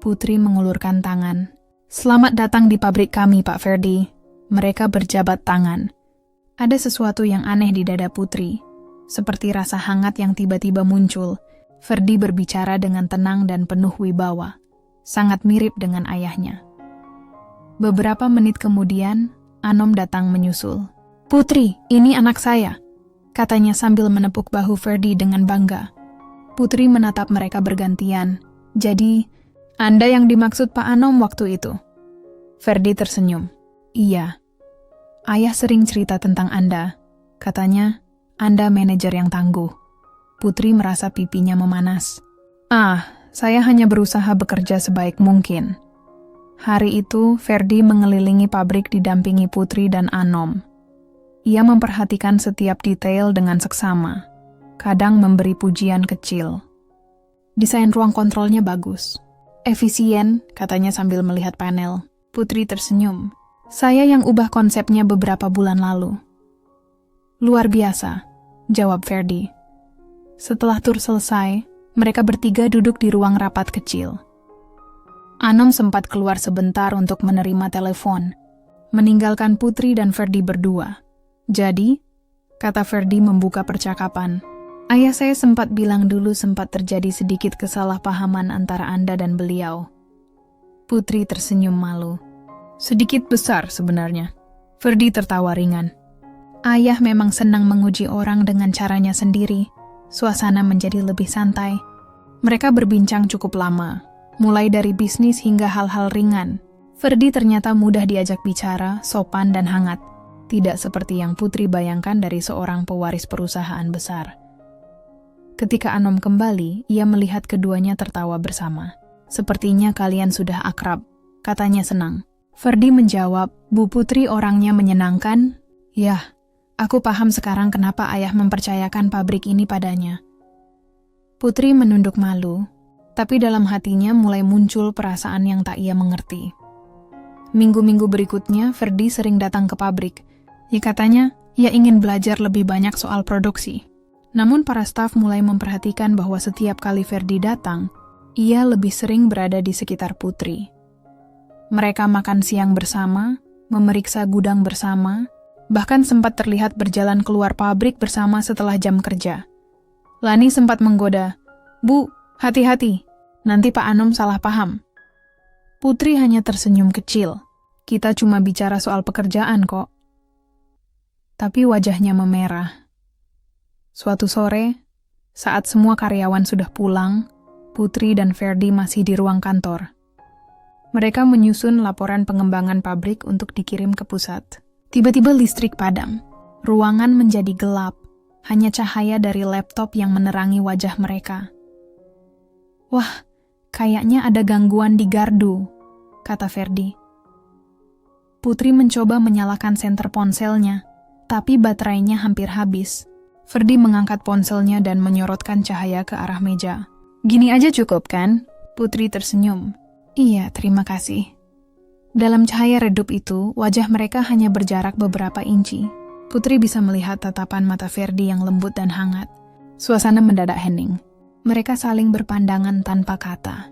Putri mengulurkan tangan. "Selamat datang di pabrik kami, Pak Ferdi." Mereka berjabat tangan. Ada sesuatu yang aneh di dada Putri, seperti rasa hangat yang tiba-tiba muncul. Ferdi berbicara dengan tenang dan penuh wibawa, sangat mirip dengan ayahnya. Beberapa menit kemudian, Anom datang menyusul. "Putri, ini anak saya," katanya sambil menepuk bahu Ferdi dengan bangga. Putri menatap mereka bergantian. "Jadi, Anda yang dimaksud Pak Anom waktu itu?" Ferdi tersenyum. "Iya. Ayah sering cerita tentang Anda. Katanya, Anda manajer yang tangguh." Putri merasa pipinya memanas. Saya hanya berusaha bekerja sebaik mungkin." Hari itu, Ferdi mengelilingi pabrik didampingi Putri dan Anom. Ia memperhatikan setiap detail dengan seksama, kadang memberi pujian kecil. "Desain ruang kontrolnya bagus. Efisien," katanya sambil melihat panel. Putri tersenyum. "Saya yang ubah konsepnya beberapa bulan lalu." "Luar biasa," jawab Ferdi. Setelah tur selesai, mereka bertiga duduk di ruang rapat kecil. Anom sempat keluar sebentar untuk menerima telepon, meninggalkan Putri dan Ferdi berdua. "Jadi," kata Ferdi membuka percakapan, "ayah saya sempat bilang dulu sempat terjadi sedikit kesalahpahaman antara Anda dan beliau." Putri tersenyum malu. "Sedikit besar sebenarnya." Ferdi tertawa ringan. "Ayah memang senang menguji orang dengan caranya sendiri." Suasana menjadi lebih santai. Mereka berbincang cukup lama, mulai dari bisnis hingga hal-hal ringan. Ferdi ternyata mudah diajak bicara, sopan dan hangat. Tidak seperti yang Putri bayangkan dari seorang pewaris perusahaan besar. Ketika Anom kembali, ia melihat keduanya tertawa bersama. "Sepertinya kalian sudah akrab," katanya senang. Ferdi menjawab, "Bu Putri orangnya menyenangkan." "Yah, aku paham sekarang kenapa ayah mempercayakan pabrik ini padanya." Putri menunduk malu, tapi dalam hatinya mulai muncul perasaan yang tak ia mengerti. Minggu-minggu berikutnya, Ferdi sering datang ke pabrik. Katanya, ia ingin belajar lebih banyak soal produksi. Namun para staf mulai memperhatikan bahwa setiap kali Ferdi datang, ia lebih sering berada di sekitar Putri. Mereka makan siang bersama, memeriksa gudang bersama, bahkan sempat terlihat berjalan keluar pabrik bersama setelah jam kerja. Lani sempat menggoda, "Bu, hati-hati, nanti Pak Anom salah paham." Putri hanya tersenyum kecil. "Kita cuma bicara soal pekerjaan kok." Tapi wajahnya memerah. Suatu sore, saat semua karyawan sudah pulang, Putri dan Ferdi masih di ruang kantor. Mereka menyusun laporan pengembangan pabrik untuk dikirim ke pusat. Tiba-tiba listrik padam. Ruangan menjadi gelap, hanya cahaya dari laptop yang menerangi wajah mereka. "Wah, kayaknya ada gangguan di gardu," kata Ferdi. Putri mencoba menyalakan senter ponselnya, tapi baterainya hampir habis. Ferdi mengangkat ponselnya dan menyorotkan cahaya ke arah meja. "Gini aja cukup, kan?" Putri tersenyum. "Iya, terima kasih." Dalam cahaya redup itu, wajah mereka hanya berjarak beberapa inci. Putri bisa melihat tatapan mata Ferdi yang lembut dan hangat. Suasana mendadak hening. Mereka saling berpandangan tanpa kata.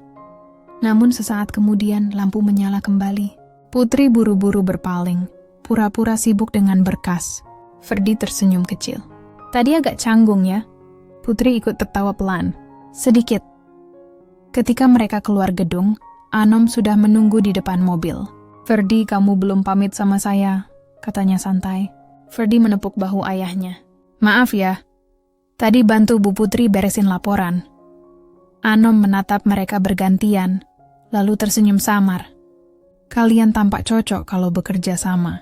Namun sesaat kemudian lampu menyala kembali. Putri buru-buru berpaling, pura-pura sibuk dengan berkas. Ferdi tersenyum kecil. "Tadi agak canggung ya?" Putri ikut tertawa pelan. "Sedikit." Ketika mereka keluar gedung, Anom sudah menunggu di depan mobil. "Ferdi, kamu belum pamit sama saya," katanya santai. Ferdi menepuk bahu ayahnya. "Maaf ya, tadi bantu Bu Putri beresin laporan." Anom menatap mereka bergantian, lalu tersenyum samar. "Kalian tampak cocok kalau bekerja sama."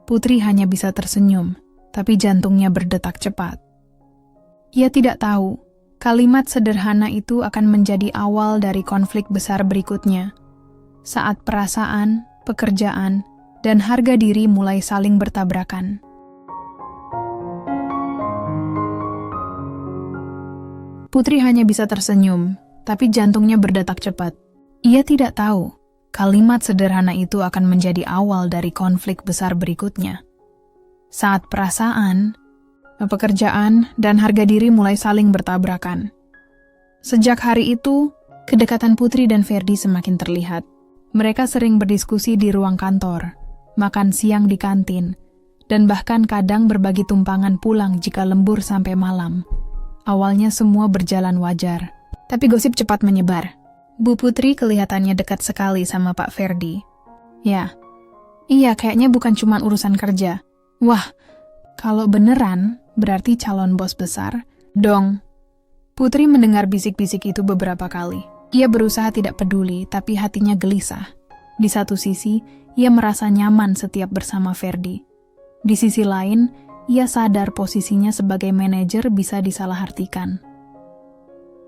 Putri hanya bisa tersenyum, tapi jantungnya berdetak cepat. Ia tidak tahu, kalimat sederhana itu akan menjadi awal dari konflik besar berikutnya. Saat perasaan, pekerjaan, dan harga diri mulai saling bertabrakan. Putri hanya bisa tersenyum, tapi jantungnya berdetak cepat. Ia tidak tahu, kalimat sederhana itu akan menjadi awal dari konflik besar berikutnya. Saat perasaan, pekerjaan, dan harga diri mulai saling bertabrakan. Sejak hari itu, kedekatan Putri dan Ferdi semakin terlihat. Mereka sering berdiskusi di ruang kantor, makan siang di kantin, dan bahkan kadang berbagi tumpangan pulang jika lembur sampai malam. Awalnya semua berjalan wajar, tapi gosip cepat menyebar. Bu Putri kelihatannya dekat sekali sama Pak Ferdi. Iya, kayaknya bukan cuma urusan kerja. Wah, kalau beneran, berarti calon bos besar, dong. Putri mendengar bisik-bisik itu beberapa kali. Ia berusaha tidak peduli, tapi hatinya gelisah. Di satu sisi, ia merasa nyaman setiap bersama Ferdi. Di sisi lain, ia sadar posisinya sebagai manajer bisa disalahartikan.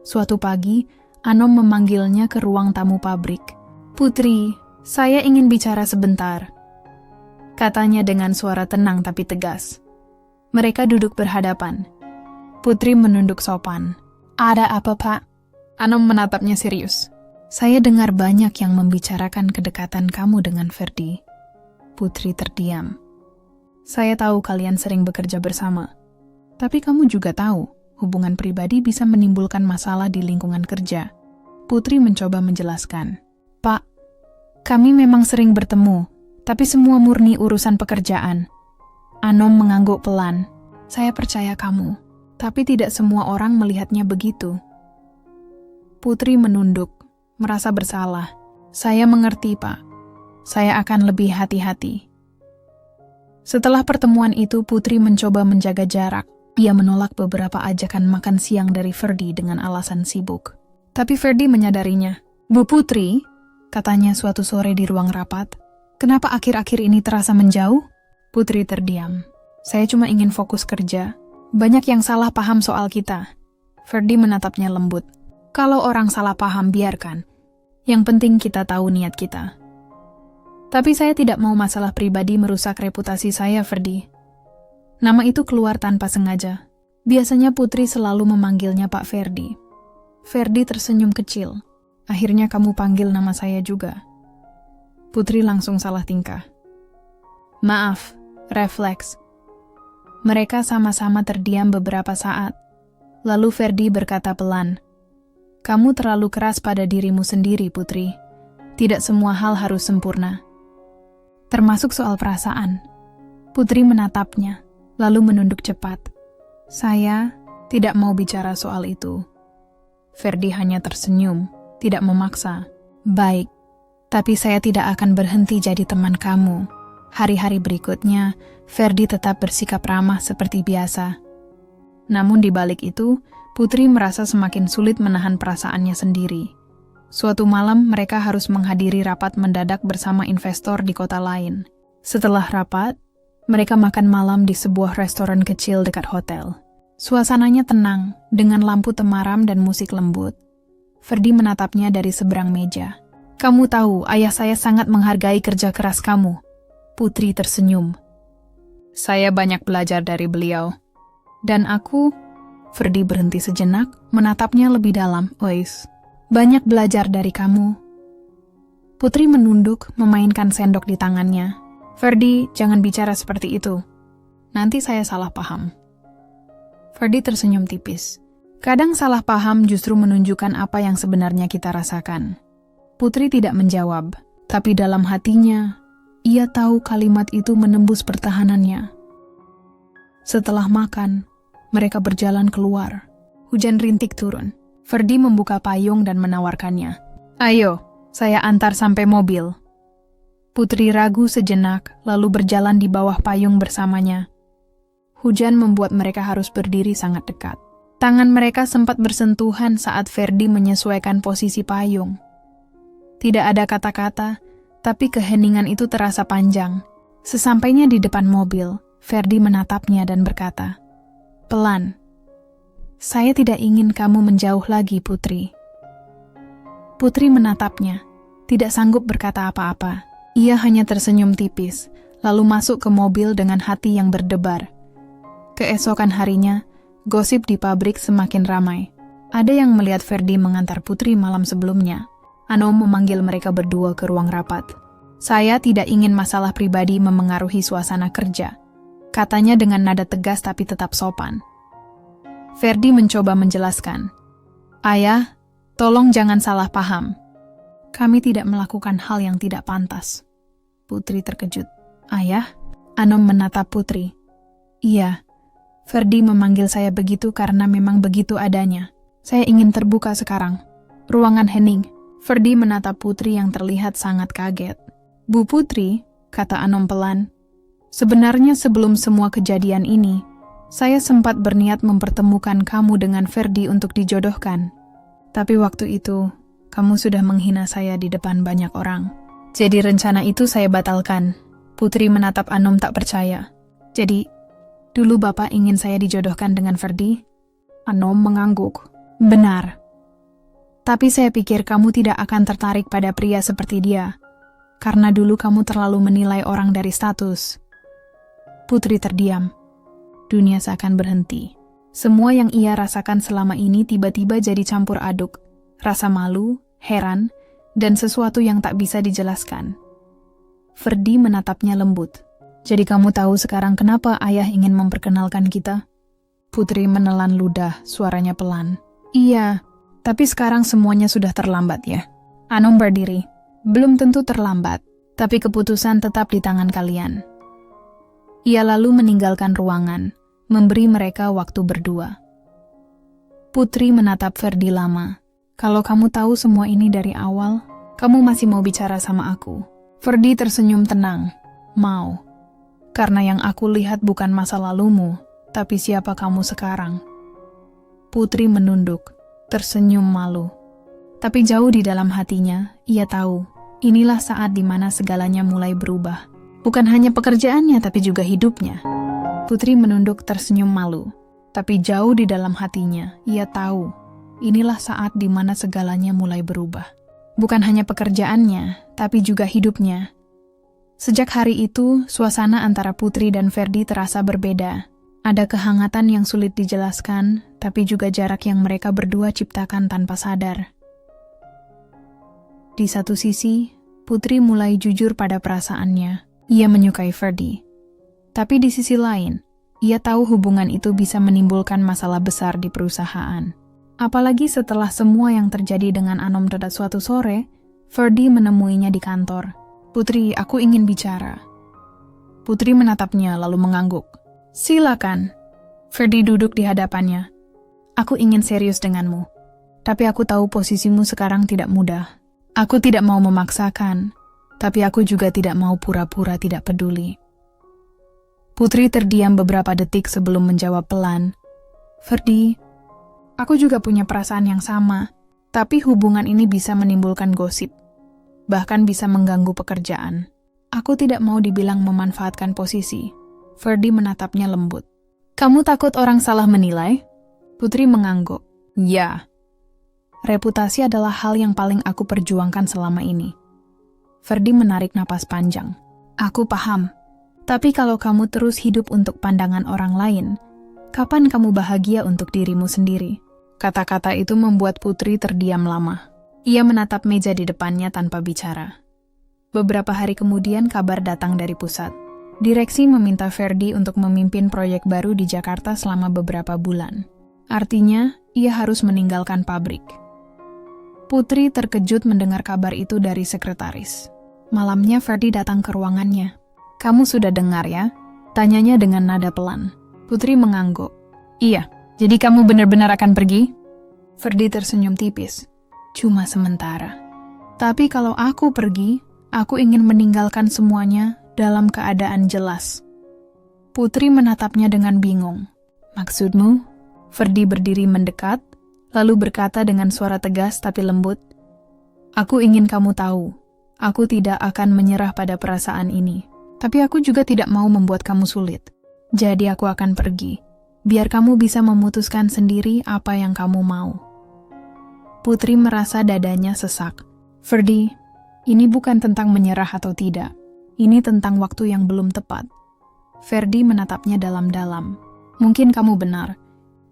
Suatu pagi, Anom memanggilnya ke ruang tamu pabrik. "Putri, saya ingin bicara sebentar," katanya dengan suara tenang tapi tegas. Mereka duduk berhadapan. Putri menunduk sopan. "Ada apa, Pak?" Anom menatapnya serius. "Saya dengar banyak yang membicarakan kedekatan kamu dengan Ferdi." Putri terdiam. "Saya tahu kalian sering bekerja bersama. Tapi kamu juga tahu, hubungan pribadi bisa menimbulkan masalah di lingkungan kerja." Putri mencoba menjelaskan. "Pak, kami memang sering bertemu, tapi semua murni urusan pekerjaan." Anom mengangguk pelan. "Saya percaya kamu, tapi tidak semua orang melihatnya begitu." Putri menunduk, merasa bersalah. "Saya mengerti, Pak. Saya akan lebih hati-hati." Setelah pertemuan itu, Putri mencoba menjaga jarak. Ia menolak beberapa ajakan makan siang dari Ferdi dengan alasan sibuk. Tapi Ferdi menyadarinya. "Bu Putri," katanya suatu sore di ruang rapat, "kenapa akhir-akhir ini terasa menjauh?" Putri terdiam. "Saya cuma ingin fokus kerja. Banyak yang salah paham soal kita." Ferdi menatapnya lembut. "Kalau orang salah paham, biarkan. Yang penting kita tahu niat kita." "Tapi saya tidak mau masalah pribadi merusak reputasi saya, Ferdi." Nama itu keluar tanpa sengaja. Biasanya Putri selalu memanggilnya Pak Ferdi. Ferdi tersenyum kecil. "Akhirnya kamu panggil nama saya juga." Putri langsung salah tingkah. "Maaf, refleks." Mereka sama-sama terdiam beberapa saat. Lalu Ferdi berkata pelan, "Kamu terlalu keras pada dirimu sendiri, Putri. Tidak semua hal harus sempurna. Termasuk soal perasaan." Putri menatapnya, lalu menunduk cepat. "Saya tidak mau bicara soal itu." Ferdi hanya tersenyum, tidak memaksa. "Baik, tapi saya tidak akan berhenti jadi teman kamu." Hari-hari berikutnya, Ferdi tetap bersikap ramah seperti biasa. Namun di balik itu, Putri merasa semakin sulit menahan perasaannya sendiri. Suatu malam, mereka harus menghadiri rapat mendadak bersama investor di kota lain. Setelah rapat, mereka makan malam di sebuah restoran kecil dekat hotel. Suasananya tenang, dengan lampu temaram dan musik lembut. Ferdi menatapnya dari seberang meja. "Kamu tahu, ayah saya sangat menghargai kerja keras kamu." Putri tersenyum. Saya banyak belajar dari beliau. Dan aku, Ferdi berhenti sejenak, menatapnya lebih dalam. Ois, banyak belajar dari kamu. Putri menunduk, memainkan sendok di tangannya. Ferdi, jangan bicara seperti itu. Nanti saya salah paham. Ferdi tersenyum tipis. Kadang salah paham justru menunjukkan apa yang sebenarnya kita rasakan. Putri tidak menjawab, tapi dalam hatinya, ia tahu kalimat itu menembus pertahanannya. Setelah makan, mereka berjalan keluar. Hujan rintik turun. Ferdi membuka payung dan menawarkannya. Ayo, saya antar sampai mobil. Putri ragu sejenak, lalu berjalan di bawah payung bersamanya. Hujan membuat mereka harus berdiri sangat dekat. Tangan mereka sempat bersentuhan saat Ferdi menyesuaikan posisi payung. Tidak ada kata-kata, tapi keheningan itu terasa panjang. Sesampainya di depan mobil, Ferdi menatapnya dan berkata, "Pelan. Saya tidak ingin kamu menjauh lagi, Putri." Putri menatapnya, tidak sanggup berkata apa-apa. Ia hanya tersenyum tipis, lalu masuk ke mobil dengan hati yang berdebar. Keesokan harinya, gosip di pabrik semakin ramai. Ada yang melihat Ferdi mengantar Putri malam sebelumnya. Anom memanggil mereka berdua ke ruang rapat. Saya tidak ingin masalah pribadi memengaruhi suasana kerja, katanya dengan nada tegas tapi tetap sopan. Ferdi mencoba menjelaskan. Ayah, tolong jangan salah paham. Kami tidak melakukan hal yang tidak pantas. Putri terkejut. Ayah? Anom menatap Putri. Iya. Ferdi memanggil saya begitu karena memang begitu adanya. Saya ingin terbuka sekarang. Ruangan hening. Ferdi menatap Putri yang terlihat sangat kaget. Bu Putri, kata Anom pelan, sebenarnya sebelum semua kejadian ini, saya sempat berniat mempertemukan kamu dengan Ferdi untuk dijodohkan. Tapi waktu itu, kamu sudah menghina saya di depan banyak orang. Jadi rencana itu saya batalkan. Putri menatap Anom tak percaya. Jadi, dulu Bapak ingin saya dijodohkan dengan Ferdi? Anom mengangguk. Benar. Tapi saya pikir kamu tidak akan tertarik pada pria seperti dia. Karena dulu kamu terlalu menilai orang dari status. Putri terdiam. Dunia seakan berhenti. Semua yang ia rasakan selama ini tiba-tiba jadi campur aduk. Rasa malu, heran, dan sesuatu yang tak bisa dijelaskan. Ferdi menatapnya lembut. Jadi kamu tahu sekarang kenapa ayah ingin memperkenalkan kita? Putri menelan ludah, suaranya pelan. Iya, tapi sekarang semuanya sudah terlambat ya. Anom berdiri. Belum tentu terlambat, tapi keputusan tetap di tangan kalian. Ia lalu meninggalkan ruangan, memberi mereka waktu berdua. Putri menatap Ferdi lama. Kalau kamu tahu semua ini dari awal, kamu masih mau bicara sama aku. Ferdi tersenyum tenang. Mau. Karena yang aku lihat bukan masa lalumu, tapi siapa kamu sekarang. Putri menunduk, tersenyum malu. Tapi jauh di dalam hatinya, ia tahu, inilah saat di mana segalanya mulai berubah. Bukan hanya pekerjaannya, tapi juga hidupnya. Putri menunduk tersenyum malu. Tapi jauh di dalam hatinya, ia tahu, inilah saat di mana segalanya mulai berubah. Bukan hanya pekerjaannya, tapi juga hidupnya. Sejak hari itu, suasana antara Putri dan Ferdi terasa berbeda. Ada kehangatan yang sulit dijelaskan, tapi juga jarak yang mereka berdua ciptakan tanpa sadar. Di satu sisi, Putri mulai jujur pada perasaannya. Ia menyukai Ferdi. Tapi di sisi lain, ia tahu hubungan itu bisa menimbulkan masalah besar di perusahaan. Apalagi setelah semua yang terjadi dengan Anom pada suatu sore, Ferdi menemuinya di kantor. Putri, aku ingin bicara. Putri menatapnya lalu mengangguk. Silakan. Ferdi duduk di hadapannya. Aku ingin serius denganmu. Tapi aku tahu posisimu sekarang tidak mudah. Aku tidak mau memaksakan, tapi aku juga tidak mau pura-pura tidak peduli. Putri terdiam beberapa detik sebelum menjawab pelan. Ferdi, aku juga punya perasaan yang sama, tapi hubungan ini bisa menimbulkan gosip. Bahkan bisa mengganggu pekerjaan. Aku tidak mau dibilang memanfaatkan posisi. Ferdi menatapnya lembut. Kamu takut orang salah menilai? Putri mengangguk. Ya. Reputasi adalah hal yang paling aku perjuangkan selama ini. Ferdi menarik napas panjang. Aku paham. Tapi kalau kamu terus hidup untuk pandangan orang lain, kapan kamu bahagia untuk dirimu sendiri? Kata-kata itu membuat Putri terdiam lama. Ia menatap meja di depannya tanpa bicara. Beberapa hari kemudian kabar datang dari pusat. Direksi meminta Ferdi untuk memimpin proyek baru di Jakarta selama beberapa bulan. Artinya, ia harus meninggalkan pabrik. Putri terkejut mendengar kabar itu dari sekretaris. Malamnya Ferdi datang ke ruangannya. "Kamu sudah dengar ya?" Tanyanya dengan nada pelan. Putri mengangguk. "Iya, jadi kamu benar-benar akan pergi?" Ferdi tersenyum tipis. "Cuma sementara. Tapi kalau aku pergi, aku ingin meninggalkan semuanya dalam keadaan jelas." Putri menatapnya dengan bingung. "Maksudmu?" Ferdi berdiri mendekat, lalu berkata dengan suara tegas tapi lembut, "Aku ingin kamu tahu, aku tidak akan menyerah pada perasaan ini. Tapi aku juga tidak mau membuat kamu sulit. Jadi aku akan pergi, biar kamu bisa memutuskan sendiri apa yang kamu mau." Putri merasa dadanya sesak. "Ferdi, ini bukan tentang menyerah atau tidak. Ini tentang waktu yang belum tepat." Ferdi menatapnya dalam-dalam. "Mungkin kamu benar.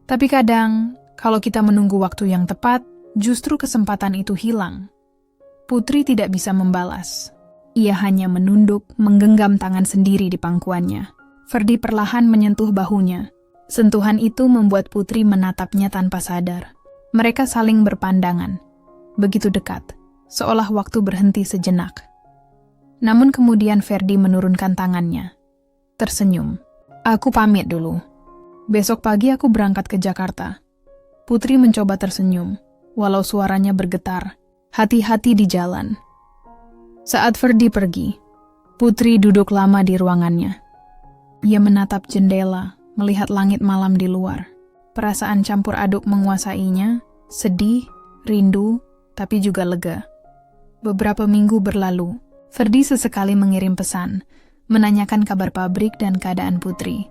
Tapi kadang, kalau kita menunggu waktu yang tepat, justru kesempatan itu hilang." Putri tidak bisa membalas. Ia hanya menunduk, menggenggam tangan sendiri di pangkuannya. Ferdi perlahan menyentuh bahunya. Sentuhan itu membuat Putri menatapnya tanpa sadar. Mereka saling berpandangan. Begitu dekat, seolah waktu berhenti sejenak. Namun kemudian Ferdi menurunkan tangannya. Tersenyum. "Aku pamit dulu. Besok pagi aku berangkat ke Jakarta." Putri mencoba tersenyum, walau suaranya bergetar. "Hati-hati di jalan." Saat Ferdi pergi, Putri duduk lama di ruangannya. Ia menatap jendela, melihat langit malam di luar. Perasaan campur aduk menguasainya, sedih, rindu, tapi juga lega. Beberapa minggu berlalu, Ferdi sesekali mengirim pesan, menanyakan kabar pabrik dan keadaan Putri.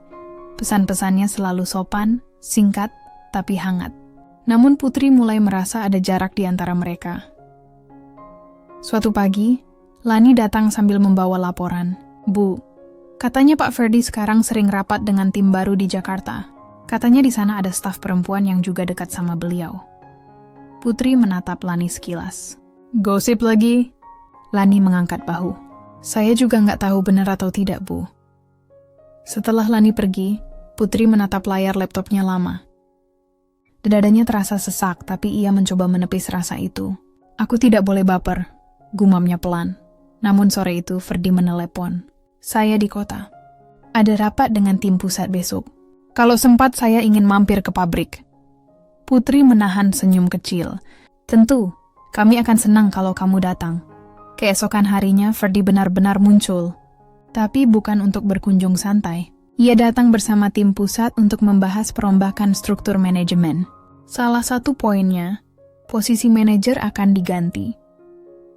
Pesan-pesannya selalu sopan, singkat, tapi hangat. Namun Putri mulai merasa ada jarak di antara mereka. Suatu pagi, Lani datang sambil membawa laporan. "Bu, katanya Pak Ferdi sekarang sering rapat dengan tim baru di Jakarta. Katanya di sana ada staf perempuan yang juga dekat sama beliau." Putri menatap Lani sekilas. "Gosip lagi?" Lani mengangkat bahu. "Saya juga nggak tahu benar atau tidak, Bu." Setelah Lani pergi, Putri menatap layar laptopnya lama. Dadanya terasa sesak, tapi ia mencoba menepis rasa itu. "Aku tidak boleh baper," gumamnya pelan. Namun sore itu Ferdi menelepon. "Saya di kota. Ada rapat dengan tim pusat besok. Kalau sempat saya ingin mampir ke pabrik." Putri menahan senyum kecil. "Tentu, kami akan senang kalau kamu datang." Keesokan harinya Ferdi benar-benar muncul. Tapi bukan untuk berkunjung santai. Ia datang bersama tim pusat untuk membahas perombakan struktur manajemen. Salah satu poinnya, posisi manajer akan diganti.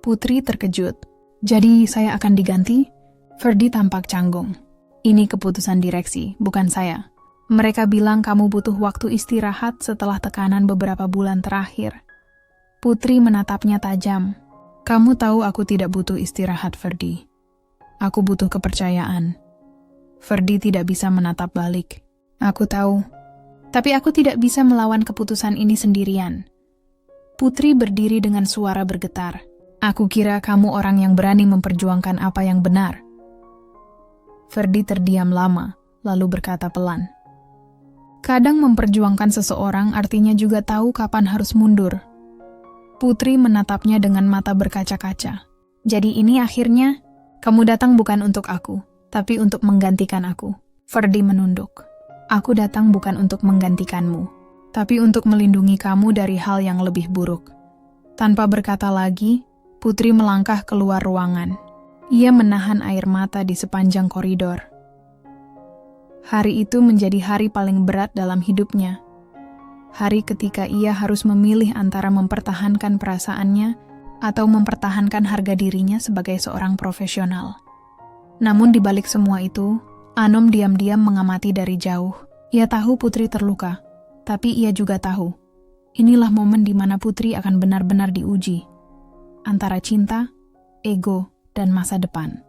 Putri terkejut. "Jadi saya akan diganti?" Ferdi tampak canggung. "Ini keputusan direksi, bukan saya. Mereka bilang kamu butuh waktu istirahat setelah tekanan beberapa bulan terakhir." Putri menatapnya tajam. "Kamu tahu aku tidak butuh istirahat, Ferdi. Aku butuh kepercayaan." Ferdi tidak bisa menatap balik. "Aku tahu. Tapi aku tidak bisa melawan keputusan ini sendirian." Putri berdiri dengan suara bergetar. "Aku kira kamu orang yang berani memperjuangkan apa yang benar." Ferdi terdiam lama, lalu berkata pelan. "Kadang memperjuangkan seseorang artinya juga tahu kapan harus mundur." Putri menatapnya dengan mata berkaca-kaca. "Jadi ini akhirnya, kamu datang bukan untuk aku, tapi untuk menggantikan aku." Ferdi menunduk. "Aku datang bukan untuk menggantikanmu, tapi untuk melindungi kamu dari hal yang lebih buruk." Tanpa berkata lagi, Putri melangkah keluar ruangan. Ia menahan air mata di sepanjang koridor. Hari itu menjadi hari paling berat dalam hidupnya. Hari ketika ia harus memilih antara mempertahankan perasaannya atau mempertahankan harga dirinya sebagai seorang profesional. Namun di balik semua itu, Anom diam-diam mengamati dari jauh. Ia tahu Putri terluka, tapi ia juga tahu, inilah momen di mana Putri akan benar-benar diuji. Antara cinta, ego, dan masa depan.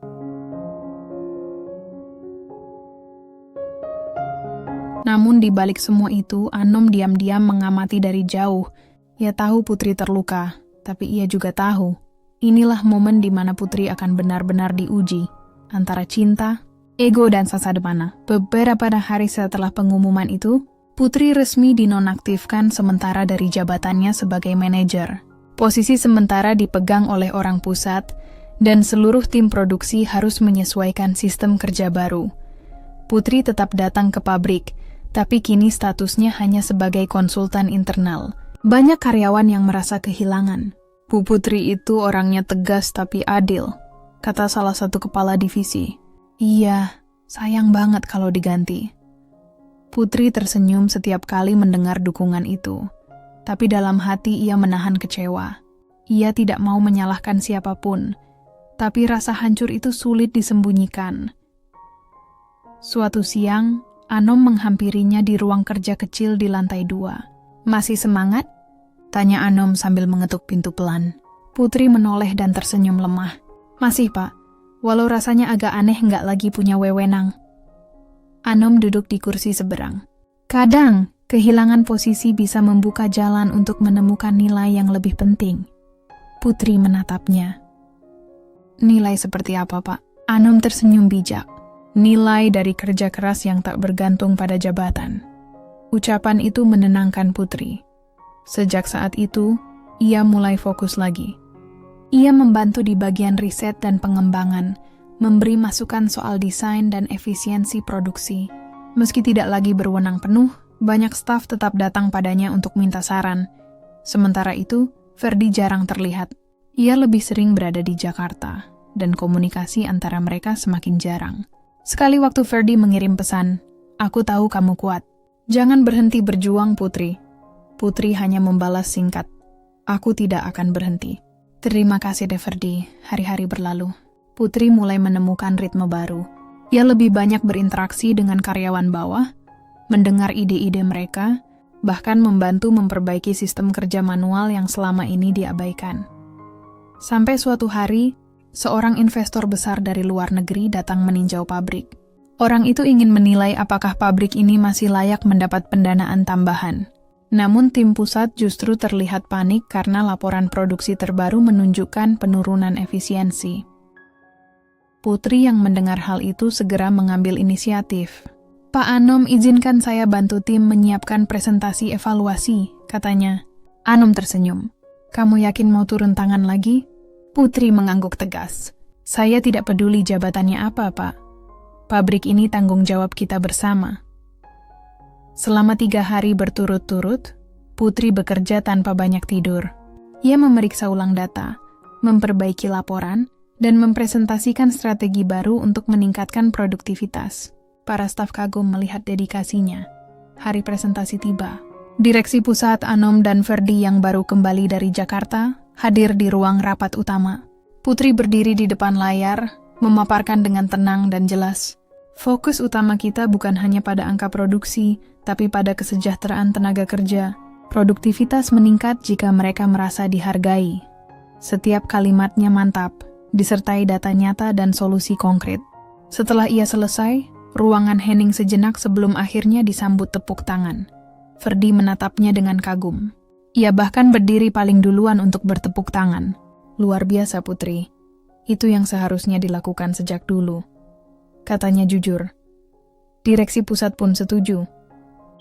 Namun di balik semua itu, Anom diam-diam mengamati dari jauh. Ia tahu Putri terluka, tapi ia juga tahu. Inilah momen di mana Putri akan benar-benar diuji. Antara cinta, ego, dan sasademana. Beberapa hari setelah pengumuman itu, Putri resmi dinonaktifkan sementara dari jabatannya sebagai manajer. Posisi sementara dipegang oleh orang pusat, dan seluruh tim produksi harus menyesuaikan sistem kerja baru. Putri tetap datang ke pabrik, tapi kini statusnya hanya sebagai konsultan internal. Banyak karyawan yang merasa kehilangan. Bu Putri itu orangnya tegas tapi adil, kata salah satu kepala divisi. Iya, sayang banget kalau diganti. Putri tersenyum setiap kali mendengar dukungan itu. Tapi dalam hati ia menahan kecewa. Ia tidak mau menyalahkan siapapun, tapi rasa hancur itu sulit disembunyikan. Suatu siang, Anom menghampirinya di ruang kerja kecil di lantai 2. Masih semangat? Tanya Anom sambil mengetuk pintu pelan. Putri menoleh dan tersenyum lemah. Masih, Pak. Walau rasanya agak aneh nggak lagi punya wewenang. Anom duduk di kursi seberang. Kadang, kehilangan posisi bisa membuka jalan untuk menemukan nilai yang lebih penting. Putri menatapnya. Nilai seperti apa, Pak? Anom tersenyum bijak. Nilai dari kerja keras yang tak bergantung pada jabatan. Ucapan itu menenangkan Putri. Sejak saat itu, ia mulai fokus lagi. Ia membantu di bagian riset dan pengembangan, memberi masukan soal desain dan efisiensi produksi. Meski tidak lagi berwenang penuh, banyak staf tetap datang padanya untuk minta saran. Sementara itu, Ferdi jarang terlihat. Ia lebih sering berada di Jakarta, dan komunikasi antara mereka semakin jarang. Sekali waktu Ferdi mengirim pesan, "Aku tahu kamu kuat. Jangan berhenti berjuang, Putri." Putri hanya membalas singkat, "Aku tidak akan berhenti." Terima kasih deh Ferdi, hari-hari berlalu. Putri mulai menemukan ritme baru. Ia lebih banyak berinteraksi dengan karyawan bawah, mendengar ide-ide mereka, bahkan membantu memperbaiki sistem kerja manual yang selama ini diabaikan. Sampai suatu hari, seorang investor besar dari luar negeri datang meninjau pabrik. Orang itu ingin menilai apakah pabrik ini masih layak mendapat pendanaan tambahan. Namun tim pusat justru terlihat panik karena laporan produksi terbaru menunjukkan penurunan efisiensi. Putri yang mendengar hal itu segera mengambil inisiatif. "Pak Anom, izinkan saya bantu tim menyiapkan presentasi evaluasi," katanya. Anom tersenyum. "Kamu yakin mau turun tangan lagi?" Putri mengangguk tegas. "Saya tidak peduli jabatannya apa, Pak. Pabrik ini tanggung jawab kita bersama." Selama 3 hari berturut-turut, Putri bekerja tanpa banyak tidur. Ia memeriksa ulang data, memperbaiki laporan, dan mempresentasikan strategi baru untuk meningkatkan produktivitas. Para staf kagum melihat dedikasinya. Hari presentasi tiba. Direksi pusat Anom dan Ferdi yang baru kembali dari Jakarta hadir di ruang rapat utama. Putri berdiri di depan layar, memaparkan dengan tenang dan jelas. Fokus utama kita bukan hanya pada angka produksi, tapi pada kesejahteraan tenaga kerja. Produktivitas meningkat jika mereka merasa dihargai. Setiap kalimatnya mantap, disertai data nyata dan solusi konkret. Setelah ia selesai, ruangan hening sejenak sebelum akhirnya disambut tepuk tangan. Ferdi menatapnya dengan kagum. Ia bahkan berdiri paling duluan untuk bertepuk tangan. "Luar biasa, Putri. Itu yang seharusnya dilakukan sejak dulu," katanya jujur. Direksi pusat pun setuju.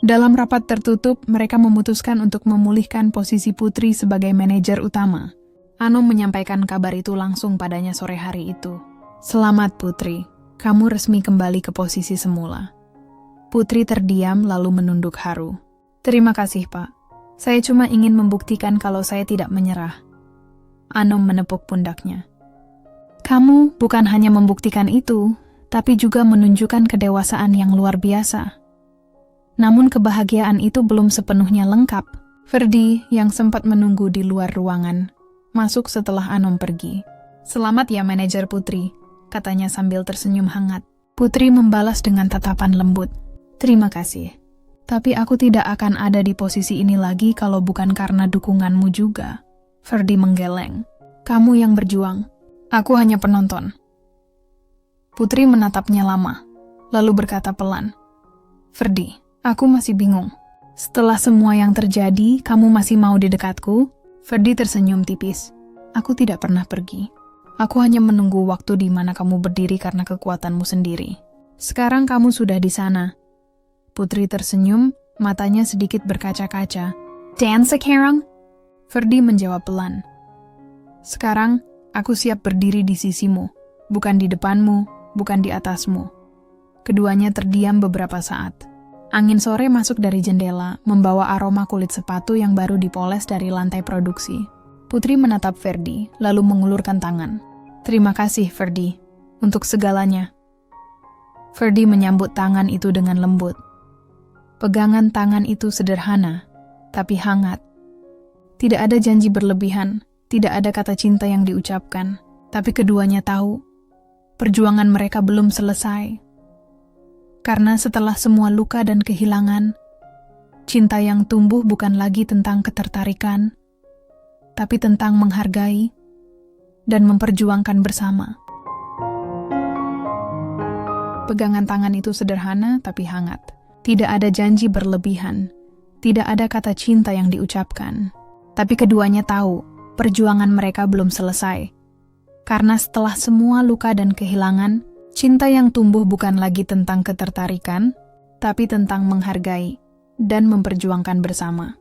Dalam rapat tertutup, mereka memutuskan untuk memulihkan posisi Putri sebagai manajer utama. Anom menyampaikan kabar itu langsung padanya sore hari itu. "Selamat, Putri. Kamu resmi kembali ke posisi semula." Putri terdiam lalu menunduk haru. "Terima kasih, Pak. Saya cuma ingin membuktikan kalau saya tidak menyerah." Anom menepuk pundaknya. "Kamu bukan hanya membuktikan itu, tapi juga menunjukkan kedewasaan yang luar biasa." Namun kebahagiaan itu belum sepenuhnya lengkap. Ferdi, yang sempat menunggu di luar ruangan, masuk setelah Anom pergi. "Selamat ya manajer Putri," katanya sambil tersenyum hangat. Putri membalas dengan tatapan lembut. "Terima kasih. Tapi aku tidak akan ada di posisi ini lagi kalau bukan karena dukunganmu juga." Ferdi menggeleng. "Kamu yang berjuang. Aku hanya penonton." Putri menatapnya lama, lalu berkata pelan, "Ferdi, Aku masih bingung. Setelah semua yang terjadi, kamu masih mau di dekatku? Ferdi tersenyum tipis. Aku tidak pernah pergi. Aku hanya menunggu waktu di mana kamu berdiri karena kekuatanmu sendiri. Sekarang kamu sudah di sana. Putri tersenyum, matanya sedikit berkaca-kaca. Dan sekarang? Ferdi menjawab pelan. Sekarang, aku siap berdiri di sisimu. Bukan di depanmu, bukan di atasmu. Keduanya terdiam beberapa saat. Angin sore masuk dari jendela, membawa aroma kulit sepatu yang baru dipoles dari lantai produksi. Putri menatap Ferdi, lalu mengulurkan tangan. Terima kasih, Ferdi, untuk segalanya. Ferdi menyambut tangan itu dengan lembut. Pegangan tangan itu sederhana, tapi hangat. Tidak ada janji berlebihan, tidak ada kata cinta yang diucapkan, tapi keduanya tahu, perjuangan mereka belum selesai. Karena setelah semua luka dan kehilangan, cinta yang tumbuh bukan lagi tentang ketertarikan, tapi tentang menghargai dan memperjuangkan bersama. Pegangan tangan itu sederhana tapi hangat. Tidak ada janji berlebihan, tidak ada kata cinta yang diucapkan. Tapi keduanya tahu, perjuangan mereka belum selesai. Karena setelah semua luka dan kehilangan, cinta yang tumbuh bukan lagi tentang ketertarikan, tapi tentang menghargai dan memperjuangkan bersama.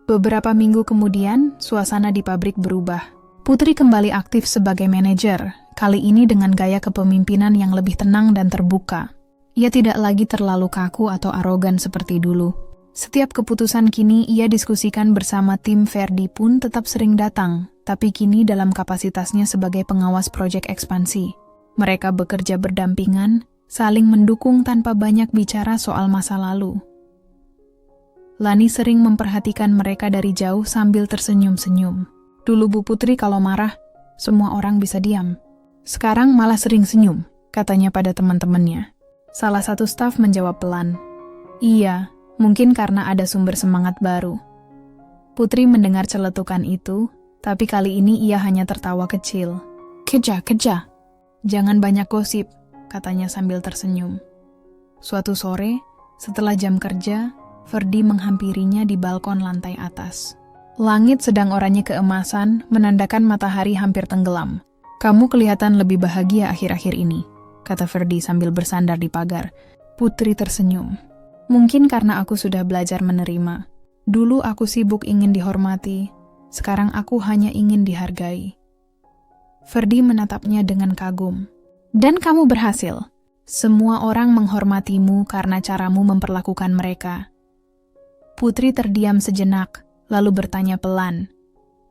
Beberapa minggu kemudian, suasana di pabrik berubah. Putri kembali aktif sebagai manajer, kali ini dengan gaya kepemimpinan yang lebih tenang dan terbuka. Ia tidak lagi terlalu kaku atau arogan seperti dulu. Setiap keputusan kini ia diskusikan bersama tim. Ferdi pun tetap sering datang, tapi kini dalam kapasitasnya sebagai pengawas proyek ekspansi. Mereka bekerja berdampingan, saling mendukung tanpa banyak bicara soal masa lalu. Lani sering memperhatikan mereka dari jauh sambil tersenyum-senyum. Dulu Bu Putri kalau marah, semua orang bisa diam. Sekarang malah sering senyum, katanya pada teman-temannya. Salah satu staf menjawab pelan. Iya, mungkin karena ada sumber semangat baru. Putri mendengar celetukan itu, tapi kali ini ia hanya tertawa kecil. Keja. Jangan banyak gosip, katanya sambil tersenyum. Suatu sore, setelah jam kerja, Ferdi menghampirinya di balkon lantai atas. Langit sedang oranye keemasan, menandakan matahari hampir tenggelam. Kamu kelihatan lebih bahagia akhir-akhir ini, kata Ferdi sambil bersandar di pagar. Putri tersenyum. Mungkin karena aku sudah belajar menerima. Dulu aku sibuk ingin dihormati, sekarang aku hanya ingin dihargai. Ferdi menatapnya dengan kagum. Dan kamu berhasil. Semua orang menghormatimu karena caramu memperlakukan mereka. Putri terdiam sejenak, lalu bertanya pelan.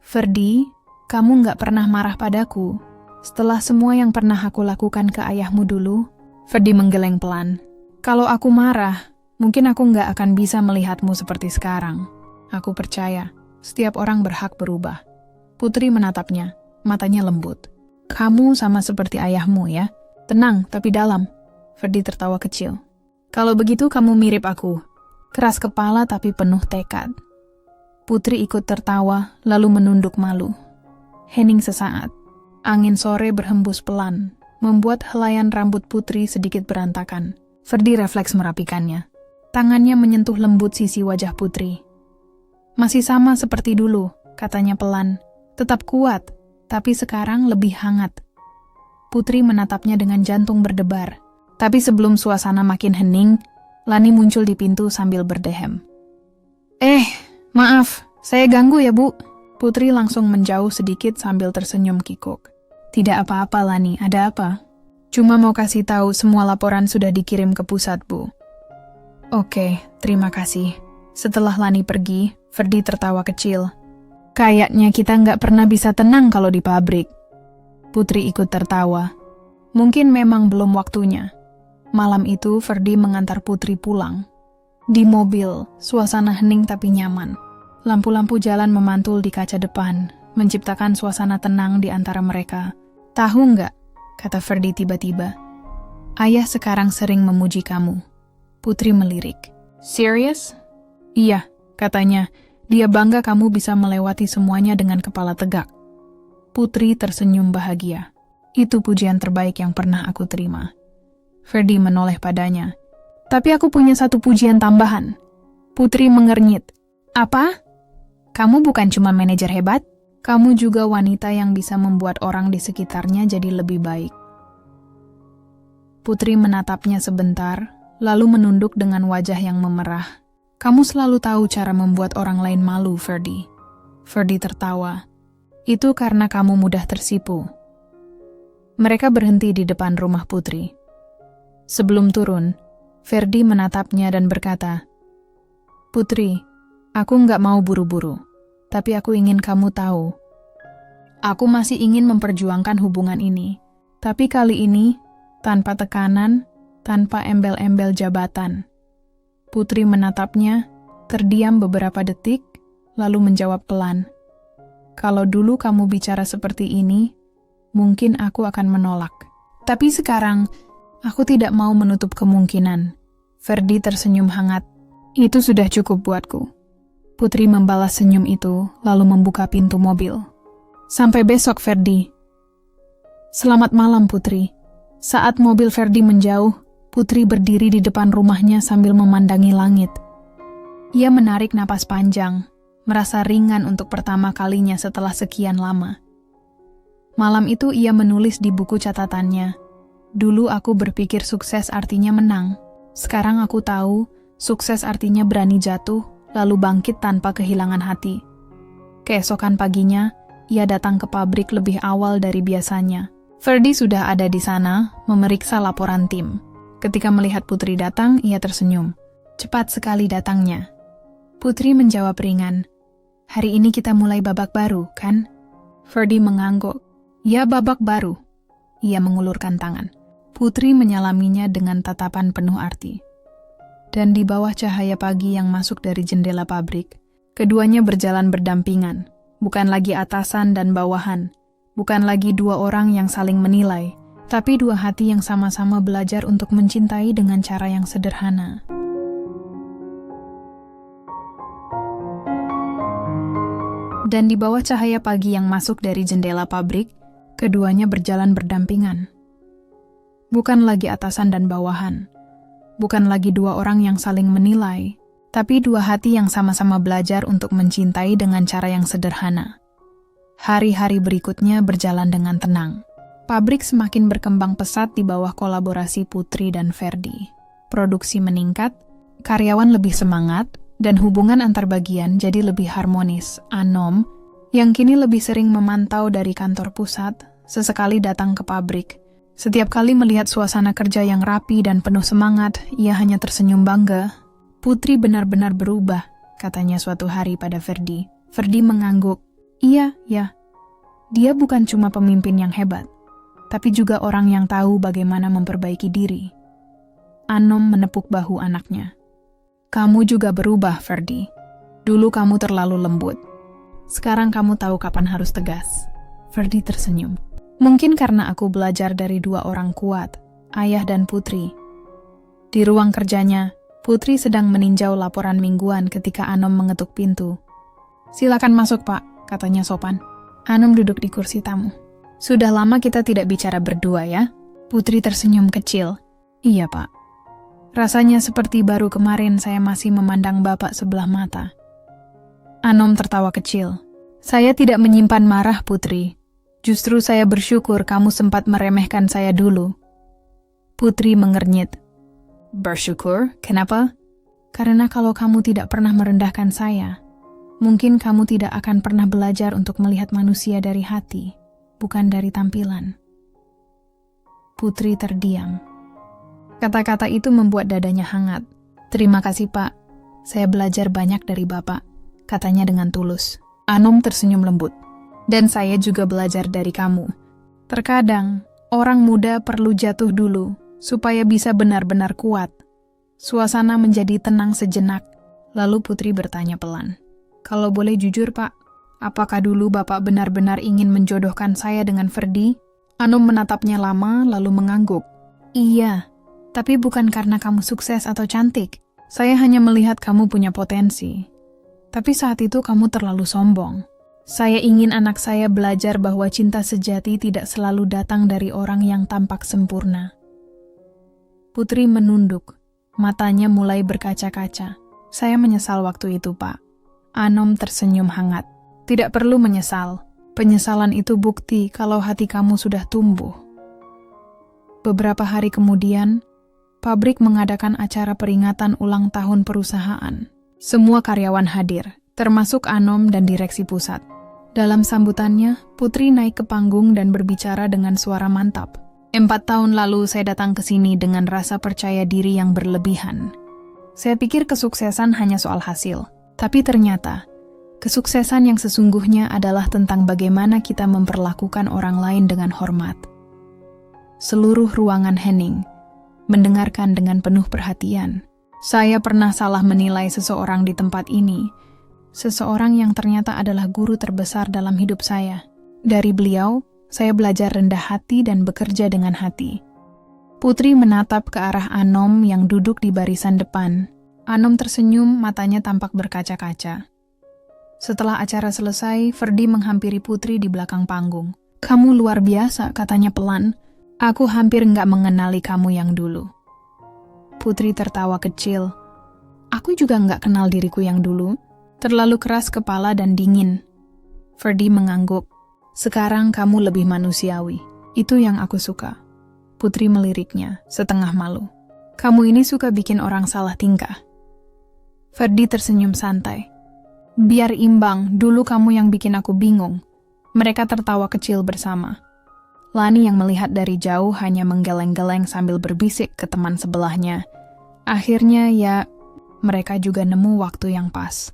Ferdi, kamu nggak pernah marah padaku? Setelah semua yang pernah aku lakukan ke ayahmu dulu? Ferdi menggeleng pelan. Kalau aku marah, mungkin aku nggak akan bisa melihatmu seperti sekarang. Aku percaya, setiap orang berhak berubah. Putri menatapnya, matanya lembut. Kamu sama seperti ayahmu ya? Tenang, tapi dalam. Ferdi tertawa kecil. Kalau begitu kamu mirip aku. Keras kepala tapi penuh tekad. Putri ikut tertawa, lalu menunduk malu. Hening sesaat. Angin sore berhembus pelan, membuat helaian rambut Putri sedikit berantakan. Ferdi refleks merapikannya. Tangannya menyentuh lembut sisi wajah Putri. Masih sama seperti dulu, katanya pelan. Tetap kuat, tapi sekarang lebih hangat. Putri menatapnya dengan jantung berdebar. Tapi sebelum suasana makin hening, Lani muncul di pintu sambil berdehem. Maaf, saya ganggu ya Bu. Putri langsung menjauh sedikit sambil tersenyum kikuk. Tidak apa-apa Lani, ada apa? Cuma mau kasih tahu semua laporan sudah dikirim ke pusat Bu. Oke, terima kasih. Setelah Lani pergi, Ferdi tertawa kecil. Kayaknya kita nggak pernah bisa tenang kalau di pabrik. Putri ikut tertawa. Mungkin memang belum waktunya. Malam itu Ferdi mengantar Putri pulang. Di mobil, suasana hening tapi nyaman. Lampu-lampu jalan memantul di kaca depan, menciptakan suasana tenang di antara mereka. Tahu nggak, kata Ferdi tiba-tiba. Ayah sekarang sering memuji kamu. Putri melirik. Serius? Iya, katanya. Dia bangga kamu bisa melewati semuanya dengan kepala tegak. Putri tersenyum bahagia. Itu pujian terbaik yang pernah aku terima. Ferdi menoleh padanya. Tapi aku punya satu pujian tambahan. Putri mengernyit. Apa? Kamu bukan cuma manajer hebat, kamu juga wanita yang bisa membuat orang di sekitarnya jadi lebih baik. Putri menatapnya sebentar, lalu menunduk dengan wajah yang memerah. Kamu selalu tahu cara membuat orang lain malu, Ferdy. Ferdy tertawa. Itu karena kamu mudah tersipu. Mereka berhenti di depan rumah Putri. Sebelum turun, Ferdy menatapnya dan berkata, Putri, aku nggak mau buru-buru, tapi aku ingin kamu tahu. Aku masih ingin memperjuangkan hubungan ini, tapi kali ini tanpa tekanan, tanpa embel-embel jabatan. Putri menatapnya, terdiam beberapa detik, lalu menjawab pelan. Kalau dulu kamu bicara seperti ini, mungkin aku akan menolak. Tapi sekarang, aku tidak mau menutup kemungkinan. Ferdy tersenyum hangat. Itu sudah cukup buatku. Putri membalas senyum itu, lalu membuka pintu mobil. Sampai besok, Ferdy. Selamat malam, Putri. Saat mobil Ferdy menjauh, Putri berdiri di depan rumahnya sambil memandangi langit. Ia menarik napas panjang, merasa ringan untuk pertama kalinya setelah sekian lama. Malam itu ia menulis di buku catatannya, dulu aku berpikir sukses artinya menang. Sekarang aku tahu, sukses artinya berani jatuh, lalu bangkit tanpa kehilangan hati. Keesokan paginya, ia datang ke pabrik lebih awal dari biasanya. Ferdy sudah ada di sana, memeriksa laporan tim. Ketika melihat Putri datang, ia tersenyum. Cepat sekali datangnya. Putri menjawab ringan, hari ini kita mulai babak baru, kan? Ferdy mengangguk. Ya, babak baru. Ia mengulurkan tangan. Putri menyalaminya dengan tatapan penuh arti. Dan di bawah cahaya pagi yang masuk dari jendela pabrik, keduanya berjalan berdampingan, bukan lagi atasan dan bawahan, bukan lagi dua orang yang saling menilai, tapi dua hati yang sama-sama belajar untuk mencintai dengan cara yang sederhana. Dan di bawah cahaya pagi yang masuk dari jendela pabrik, keduanya berjalan berdampingan. Bukan lagi atasan dan bawahan, bukan lagi dua orang yang saling menilai, tapi dua hati yang sama-sama belajar untuk mencintai dengan cara yang sederhana. Hari-hari berikutnya berjalan dengan tenang. Pabrik semakin berkembang pesat di bawah kolaborasi Putri dan Ferdy. Produksi meningkat, karyawan lebih semangat, dan hubungan antar bagian jadi lebih harmonis. Anom, yang kini lebih sering memantau dari kantor pusat, sesekali datang ke pabrik. Setiap kali melihat suasana kerja yang rapi dan penuh semangat, ia hanya tersenyum bangga. Putri benar-benar berubah, katanya suatu hari pada Ferdy. Ferdy mengangguk. Iya, ya. Dia bukan cuma pemimpin yang hebat, tapi juga orang yang tahu bagaimana memperbaiki diri. Anom menepuk bahu anaknya. Kamu juga berubah, Ferdy. Dulu kamu terlalu lembut. Sekarang kamu tahu kapan harus tegas. Ferdy tersenyum. Mungkin karena aku belajar dari dua orang kuat, ayah dan Putri. Di ruang kerjanya, Putri sedang meninjau laporan mingguan ketika Anom mengetuk pintu. Silakan masuk, Pak, katanya sopan. Anom duduk di kursi tamu. Sudah lama kita tidak bicara berdua, ya? Putri tersenyum kecil. Iya, Pak. Rasanya seperti baru kemarin saya masih memandang Bapak sebelah mata. Anom tertawa kecil. Saya tidak menyimpan marah, Putri. Justru saya bersyukur kamu sempat meremehkan saya dulu. Putri mengernyit. Bersyukur? Kenapa? Karena kalau kamu tidak pernah merendahkan saya, mungkin kamu tidak akan pernah belajar untuk melihat manusia dari hati, bukan dari tampilan. Putri terdiam. Kata-kata itu membuat dadanya hangat. Terima kasih, Pak. Saya belajar banyak dari Bapak, katanya dengan tulus. Anom tersenyum lembut. Dan saya juga belajar dari kamu. Terkadang, orang muda perlu jatuh dulu, supaya bisa benar-benar kuat. Suasana menjadi tenang sejenak, lalu Putri bertanya pelan. Kalau boleh jujur, Pak, apakah dulu Bapak benar-benar ingin menjodohkan saya dengan Ferdy? Anom menatapnya lama, lalu mengangguk. Iya, tapi bukan karena kamu sukses atau cantik. Saya hanya melihat kamu punya potensi. Tapi saat itu kamu terlalu sombong. Saya ingin anak saya belajar bahwa cinta sejati tidak selalu datang dari orang yang tampak sempurna. Putri menunduk, Matanya mulai berkaca-kaca. Saya menyesal waktu itu, Pak. Anom tersenyum hangat. Tidak perlu menyesal. Penyesalan itu bukti kalau hati kamu sudah tumbuh. Beberapa hari kemudian, pabrik mengadakan acara peringatan ulang tahun perusahaan. Semua karyawan hadir, termasuk Anom dan direksi pusat. Dalam sambutannya, Putri naik ke panggung dan berbicara dengan suara mantap. 4 tahun lalu saya datang ke sini dengan rasa percaya diri yang berlebihan. Saya pikir kesuksesan hanya soal hasil, tapi ternyata kesuksesan yang sesungguhnya adalah tentang bagaimana kita memperlakukan orang lain dengan hormat. Seluruh ruangan hening, mendengarkan dengan penuh perhatian. Saya pernah salah menilai seseorang di tempat ini, seseorang yang ternyata adalah guru terbesar dalam hidup saya. Dari beliau, saya belajar rendah hati dan bekerja dengan hati. Putri menatap ke arah Anom yang duduk di barisan depan. Anom tersenyum, matanya tampak berkaca-kaca. Setelah acara selesai, Ferdi menghampiri Putri di belakang panggung. "Kamu luar biasa," katanya pelan. "Aku hampir nggak mengenali kamu yang dulu." Putri tertawa kecil. "Aku juga nggak kenal diriku yang dulu. Terlalu keras kepala dan dingin." Ferdi mengangguk. "Sekarang kamu lebih manusiawi. Itu yang aku suka." Putri meliriknya, setengah malu. "Kamu ini suka bikin orang salah tingkah." Ferdi tersenyum santai. "Biar imbang, dulu kamu yang bikin aku bingung." Mereka tertawa kecil bersama. Lani yang melihat dari jauh hanya menggeleng-geleng sambil berbisik ke teman sebelahnya. Akhirnya mereka juga nemu waktu yang pas.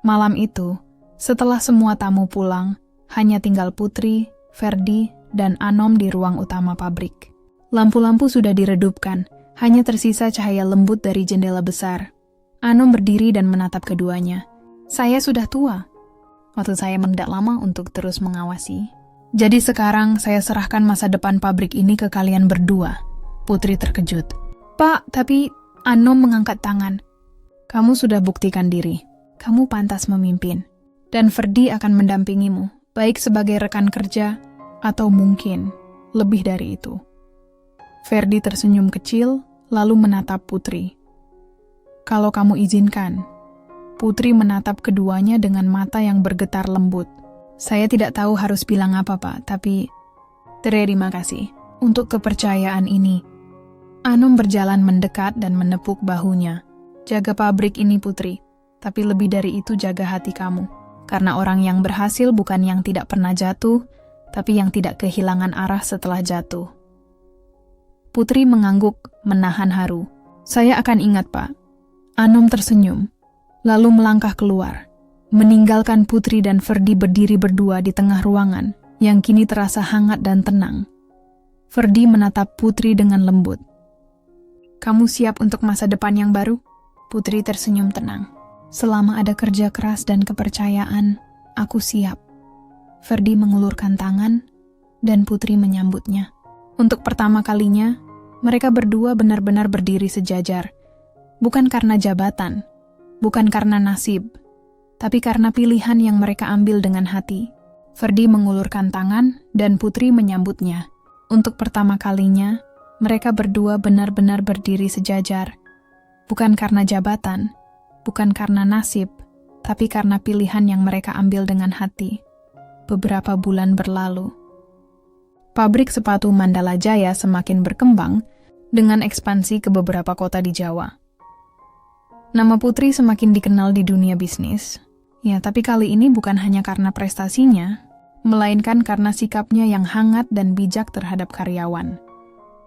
Malam itu, setelah semua tamu pulang, hanya tinggal Putri, Ferdi, dan Anom di ruang utama pabrik. Lampu-lampu sudah diredupkan, hanya tersisa cahaya lembut dari jendela besar. Anom berdiri dan menatap keduanya. "Saya sudah tua. Waktu saya tidak lama untuk terus mengawasi. Jadi sekarang saya serahkan masa depan pabrik ini ke kalian berdua." Putri terkejut. "Pak, tapi..." Anom mengangkat tangan. "Kamu sudah buktikan diri. Kamu pantas memimpin. Dan Ferdi akan mendampingimu, baik sebagai rekan kerja, atau mungkin lebih dari itu." Ferdi tersenyum kecil, lalu menatap Putri. "Kalau kamu izinkan." Putri menatap keduanya dengan mata yang bergetar lembut. "Saya tidak tahu harus bilang apa, Pak, tapi terima kasih untuk kepercayaan ini." Anom berjalan mendekat dan menepuk bahunya. "Jaga pabrik ini, Putri, tapi lebih dari itu jaga hati kamu. Karena orang yang berhasil bukan yang tidak pernah jatuh, tapi yang tidak kehilangan arah setelah jatuh." Putri mengangguk, menahan haru. "Saya akan ingat, Pak." Anom tersenyum, lalu melangkah keluar, meninggalkan Putri dan Ferdi berdiri berdua di tengah ruangan, yang kini terasa hangat dan tenang. Ferdi menatap Putri dengan lembut. "Kamu siap untuk masa depan yang baru?" Putri tersenyum tenang. "Selama ada kerja keras dan kepercayaan, aku siap." Ferdi mengulurkan tangan, dan Putri menyambutnya. Untuk pertama kalinya, mereka berdua benar-benar berdiri sejajar. Bukan karena jabatan, bukan karena nasib, tapi karena pilihan yang mereka ambil dengan hati. Ferdi mengulurkan tangan, dan Putri menyambutnya. Untuk pertama kalinya, mereka berdua benar-benar berdiri sejajar. Bukan karena jabatan, bukan karena nasib, tapi karena pilihan yang mereka ambil dengan hati. Beberapa bulan berlalu. Pabrik sepatu Mandala Jaya semakin berkembang dengan ekspansi ke beberapa kota di Jawa. Nama Putri semakin dikenal di dunia bisnis. Ya, tapi kali ini bukan hanya karena prestasinya, melainkan karena sikapnya yang hangat dan bijak terhadap karyawan.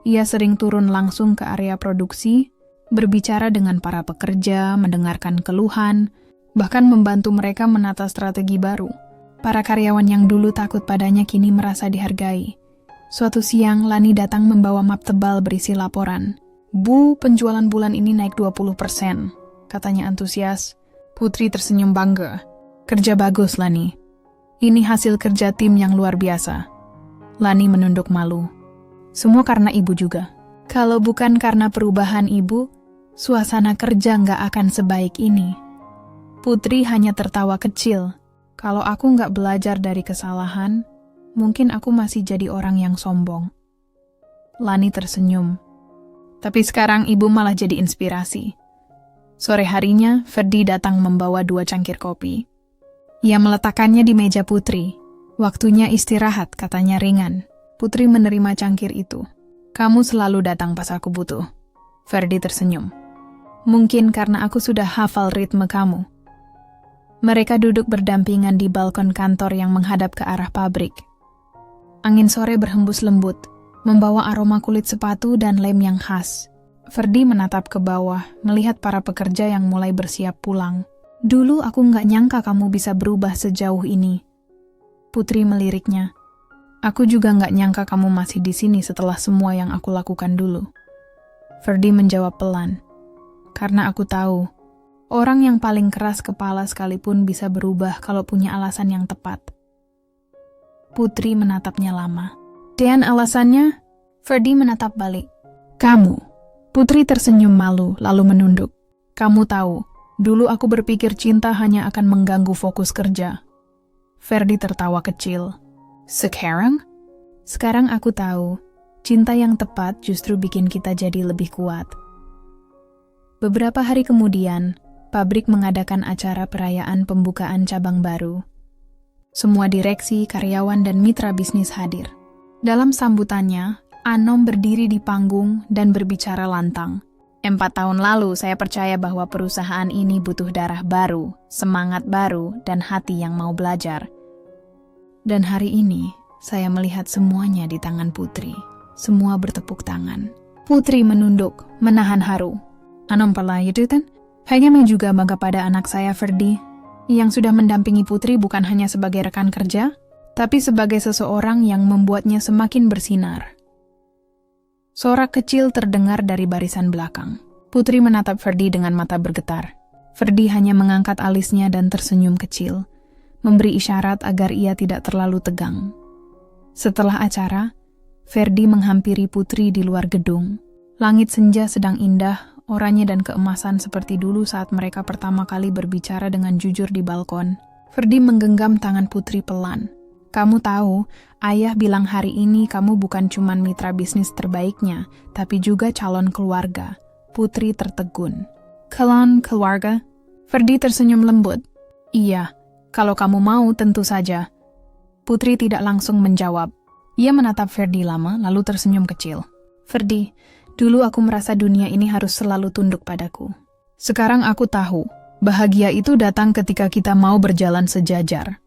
Ia sering turun langsung ke area produksi, berbicara dengan para pekerja, mendengarkan keluhan, bahkan membantu mereka menata strategi baru. Para karyawan yang dulu takut padanya kini merasa dihargai. Suatu siang, Lani datang membawa map tebal berisi laporan. "Bu, penjualan bulan ini naik 20%, katanya antusias. Putri tersenyum bangga. "Kerja bagus, Lani. Ini hasil kerja tim yang luar biasa." Lani menunduk malu. "Semua karena ibu juga. Kalau bukan karena perubahan ibu, suasana kerja nggak akan sebaik ini." Putri hanya tertawa kecil. "Kalau aku nggak belajar dari kesalahan, mungkin aku masih jadi orang yang sombong." Lani tersenyum. Tapi sekarang ibu malah jadi inspirasi. Sore harinya, Ferdi datang membawa 2 cangkir kopi. Ia meletakkannya di meja Putri. Waktunya istirahat, katanya ringan. Putri menerima cangkir itu. Kamu selalu datang pas aku butuh. Ferdi tersenyum. Mungkin karena aku sudah hafal ritme kamu. Mereka duduk berdampingan di balkon kantor yang menghadap ke arah pabrik. Angin sore berhembus lembut, membawa aroma kulit sepatu dan lem yang khas. Ferdi menatap ke bawah, melihat para pekerja yang mulai bersiap pulang. Dulu aku nggak nyangka kamu bisa berubah sejauh ini. Putri meliriknya. Aku juga nggak nyangka kamu masih di sini setelah semua yang aku lakukan dulu. Ferdi menjawab pelan. Karena aku tahu, orang yang paling keras kepala sekalipun bisa berubah kalau punya alasan yang tepat. Putri menatapnya lama. Dan alasannya? Ferdi menatap balik. Kamu. Putri tersenyum malu, lalu menunduk. Kamu tahu, dulu aku berpikir cinta hanya akan mengganggu fokus kerja. Ferdi tertawa kecil. Sekarang? Sekarang aku tahu, cinta yang tepat justru bikin kita jadi lebih kuat. Beberapa hari kemudian, pabrik mengadakan acara perayaan pembukaan cabang baru. Semua direksi, karyawan, dan mitra bisnis hadir. Dalam sambutannya, Anom berdiri di panggung dan berbicara lantang. 4 tahun lalu saya percaya bahwa perusahaan ini butuh darah baru, semangat baru, dan hati yang mau belajar. Dan hari ini, saya melihat semuanya di tangan Putri. Semua bertepuk tangan. Putri menunduk, menahan haru. Anom pernah itu kan? Kayaknya juga bangga pada anak saya Ferdi, yang sudah mendampingi Putri bukan hanya sebagai rekan kerja, tapi sebagai seseorang yang membuatnya semakin bersinar. Sorak kecil terdengar dari barisan belakang. Putri menatap Ferdi dengan mata bergetar. Ferdi hanya mengangkat alisnya dan tersenyum kecil, memberi isyarat agar ia tidak terlalu tegang. Setelah acara, Ferdi menghampiri Putri di luar gedung. Langit senja sedang indah, oranye dan keemasan seperti dulu saat mereka pertama kali berbicara dengan jujur di balkon. Ferdi menggenggam tangan Putri pelan. Kamu tahu, ayah bilang hari ini kamu bukan cuma mitra bisnis terbaiknya, tapi juga calon keluarga. Putri tertegun. Calon keluarga? Ferdi tersenyum lembut. Iya, kalau kamu mau tentu saja. Putri tidak langsung menjawab. Ia menatap Ferdi lama, lalu tersenyum kecil. Ferdi, dulu aku merasa dunia ini harus selalu tunduk padaku. Sekarang aku tahu, bahagia itu datang ketika kita mau berjalan sejajar.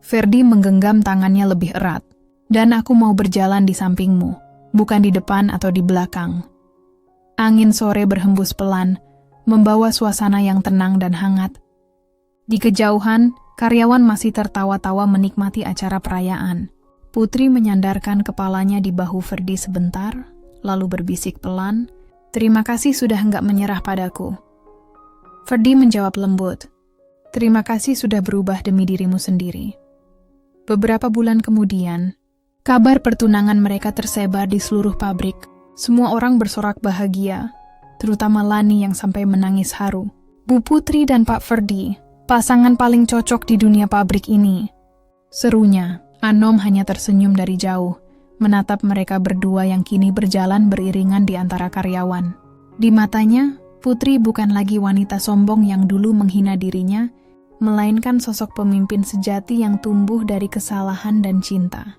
Ferdi menggenggam tangannya lebih erat. Dan aku mau berjalan di sampingmu, bukan di depan atau di belakang. Angin sore berhembus pelan, membawa suasana yang tenang dan hangat. Di kejauhan, karyawan masih tertawa-tawa menikmati acara perayaan. Putri menyandarkan kepalanya di bahu Ferdi sebentar, lalu berbisik pelan, "Terima kasih sudah enggak menyerah padaku." Ferdi menjawab lembut, "Terima kasih sudah berubah demi dirimu sendiri." Beberapa bulan kemudian, kabar pertunangan mereka tersebar di seluruh pabrik. Semua orang bersorak bahagia, terutama Lani yang sampai menangis haru. Bu Putri dan Pak Ferdi, pasangan paling cocok di dunia pabrik ini. Serunya, Anom hanya tersenyum dari jauh, menatap mereka berdua yang kini berjalan beriringan di antara karyawan. Di matanya, Putri bukan lagi wanita sombong yang dulu menghina dirinya, melainkan sosok pemimpin sejati yang tumbuh dari kesalahan dan cinta.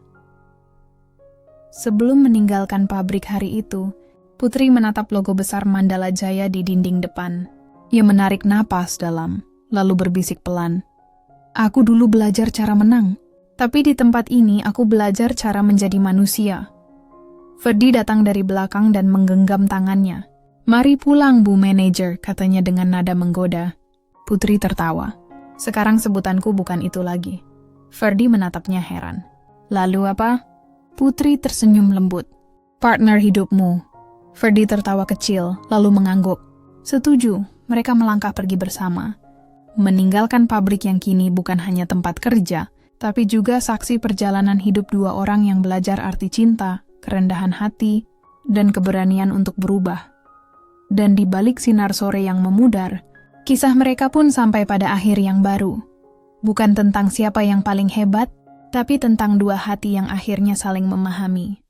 Sebelum meninggalkan pabrik hari itu, Putri menatap logo besar Mandala Jaya di dinding depan. Ia menarik napas dalam, lalu berbisik pelan. Aku dulu belajar cara menang, tapi di tempat ini aku belajar cara menjadi manusia. Ferdi datang dari belakang dan menggenggam tangannya. Mari pulang, Bu Manager, katanya dengan nada menggoda. Putri tertawa. Sekarang sebutanku bukan itu lagi. Ferdi menatapnya heran. Lalu apa? Putri tersenyum lembut. Partner hidupmu. Ferdi tertawa kecil, lalu mengangguk. Setuju, mereka melangkah pergi bersama. Meninggalkan pabrik yang kini bukan hanya tempat kerja, tapi juga saksi perjalanan hidup 2 orang yang belajar arti cinta, kerendahan hati, dan keberanian untuk berubah. Dan di balik sinar sore yang memudar, kisah mereka pun sampai pada akhir yang baru. Bukan tentang siapa yang paling hebat, tapi tentang 2 hati yang akhirnya saling memahami.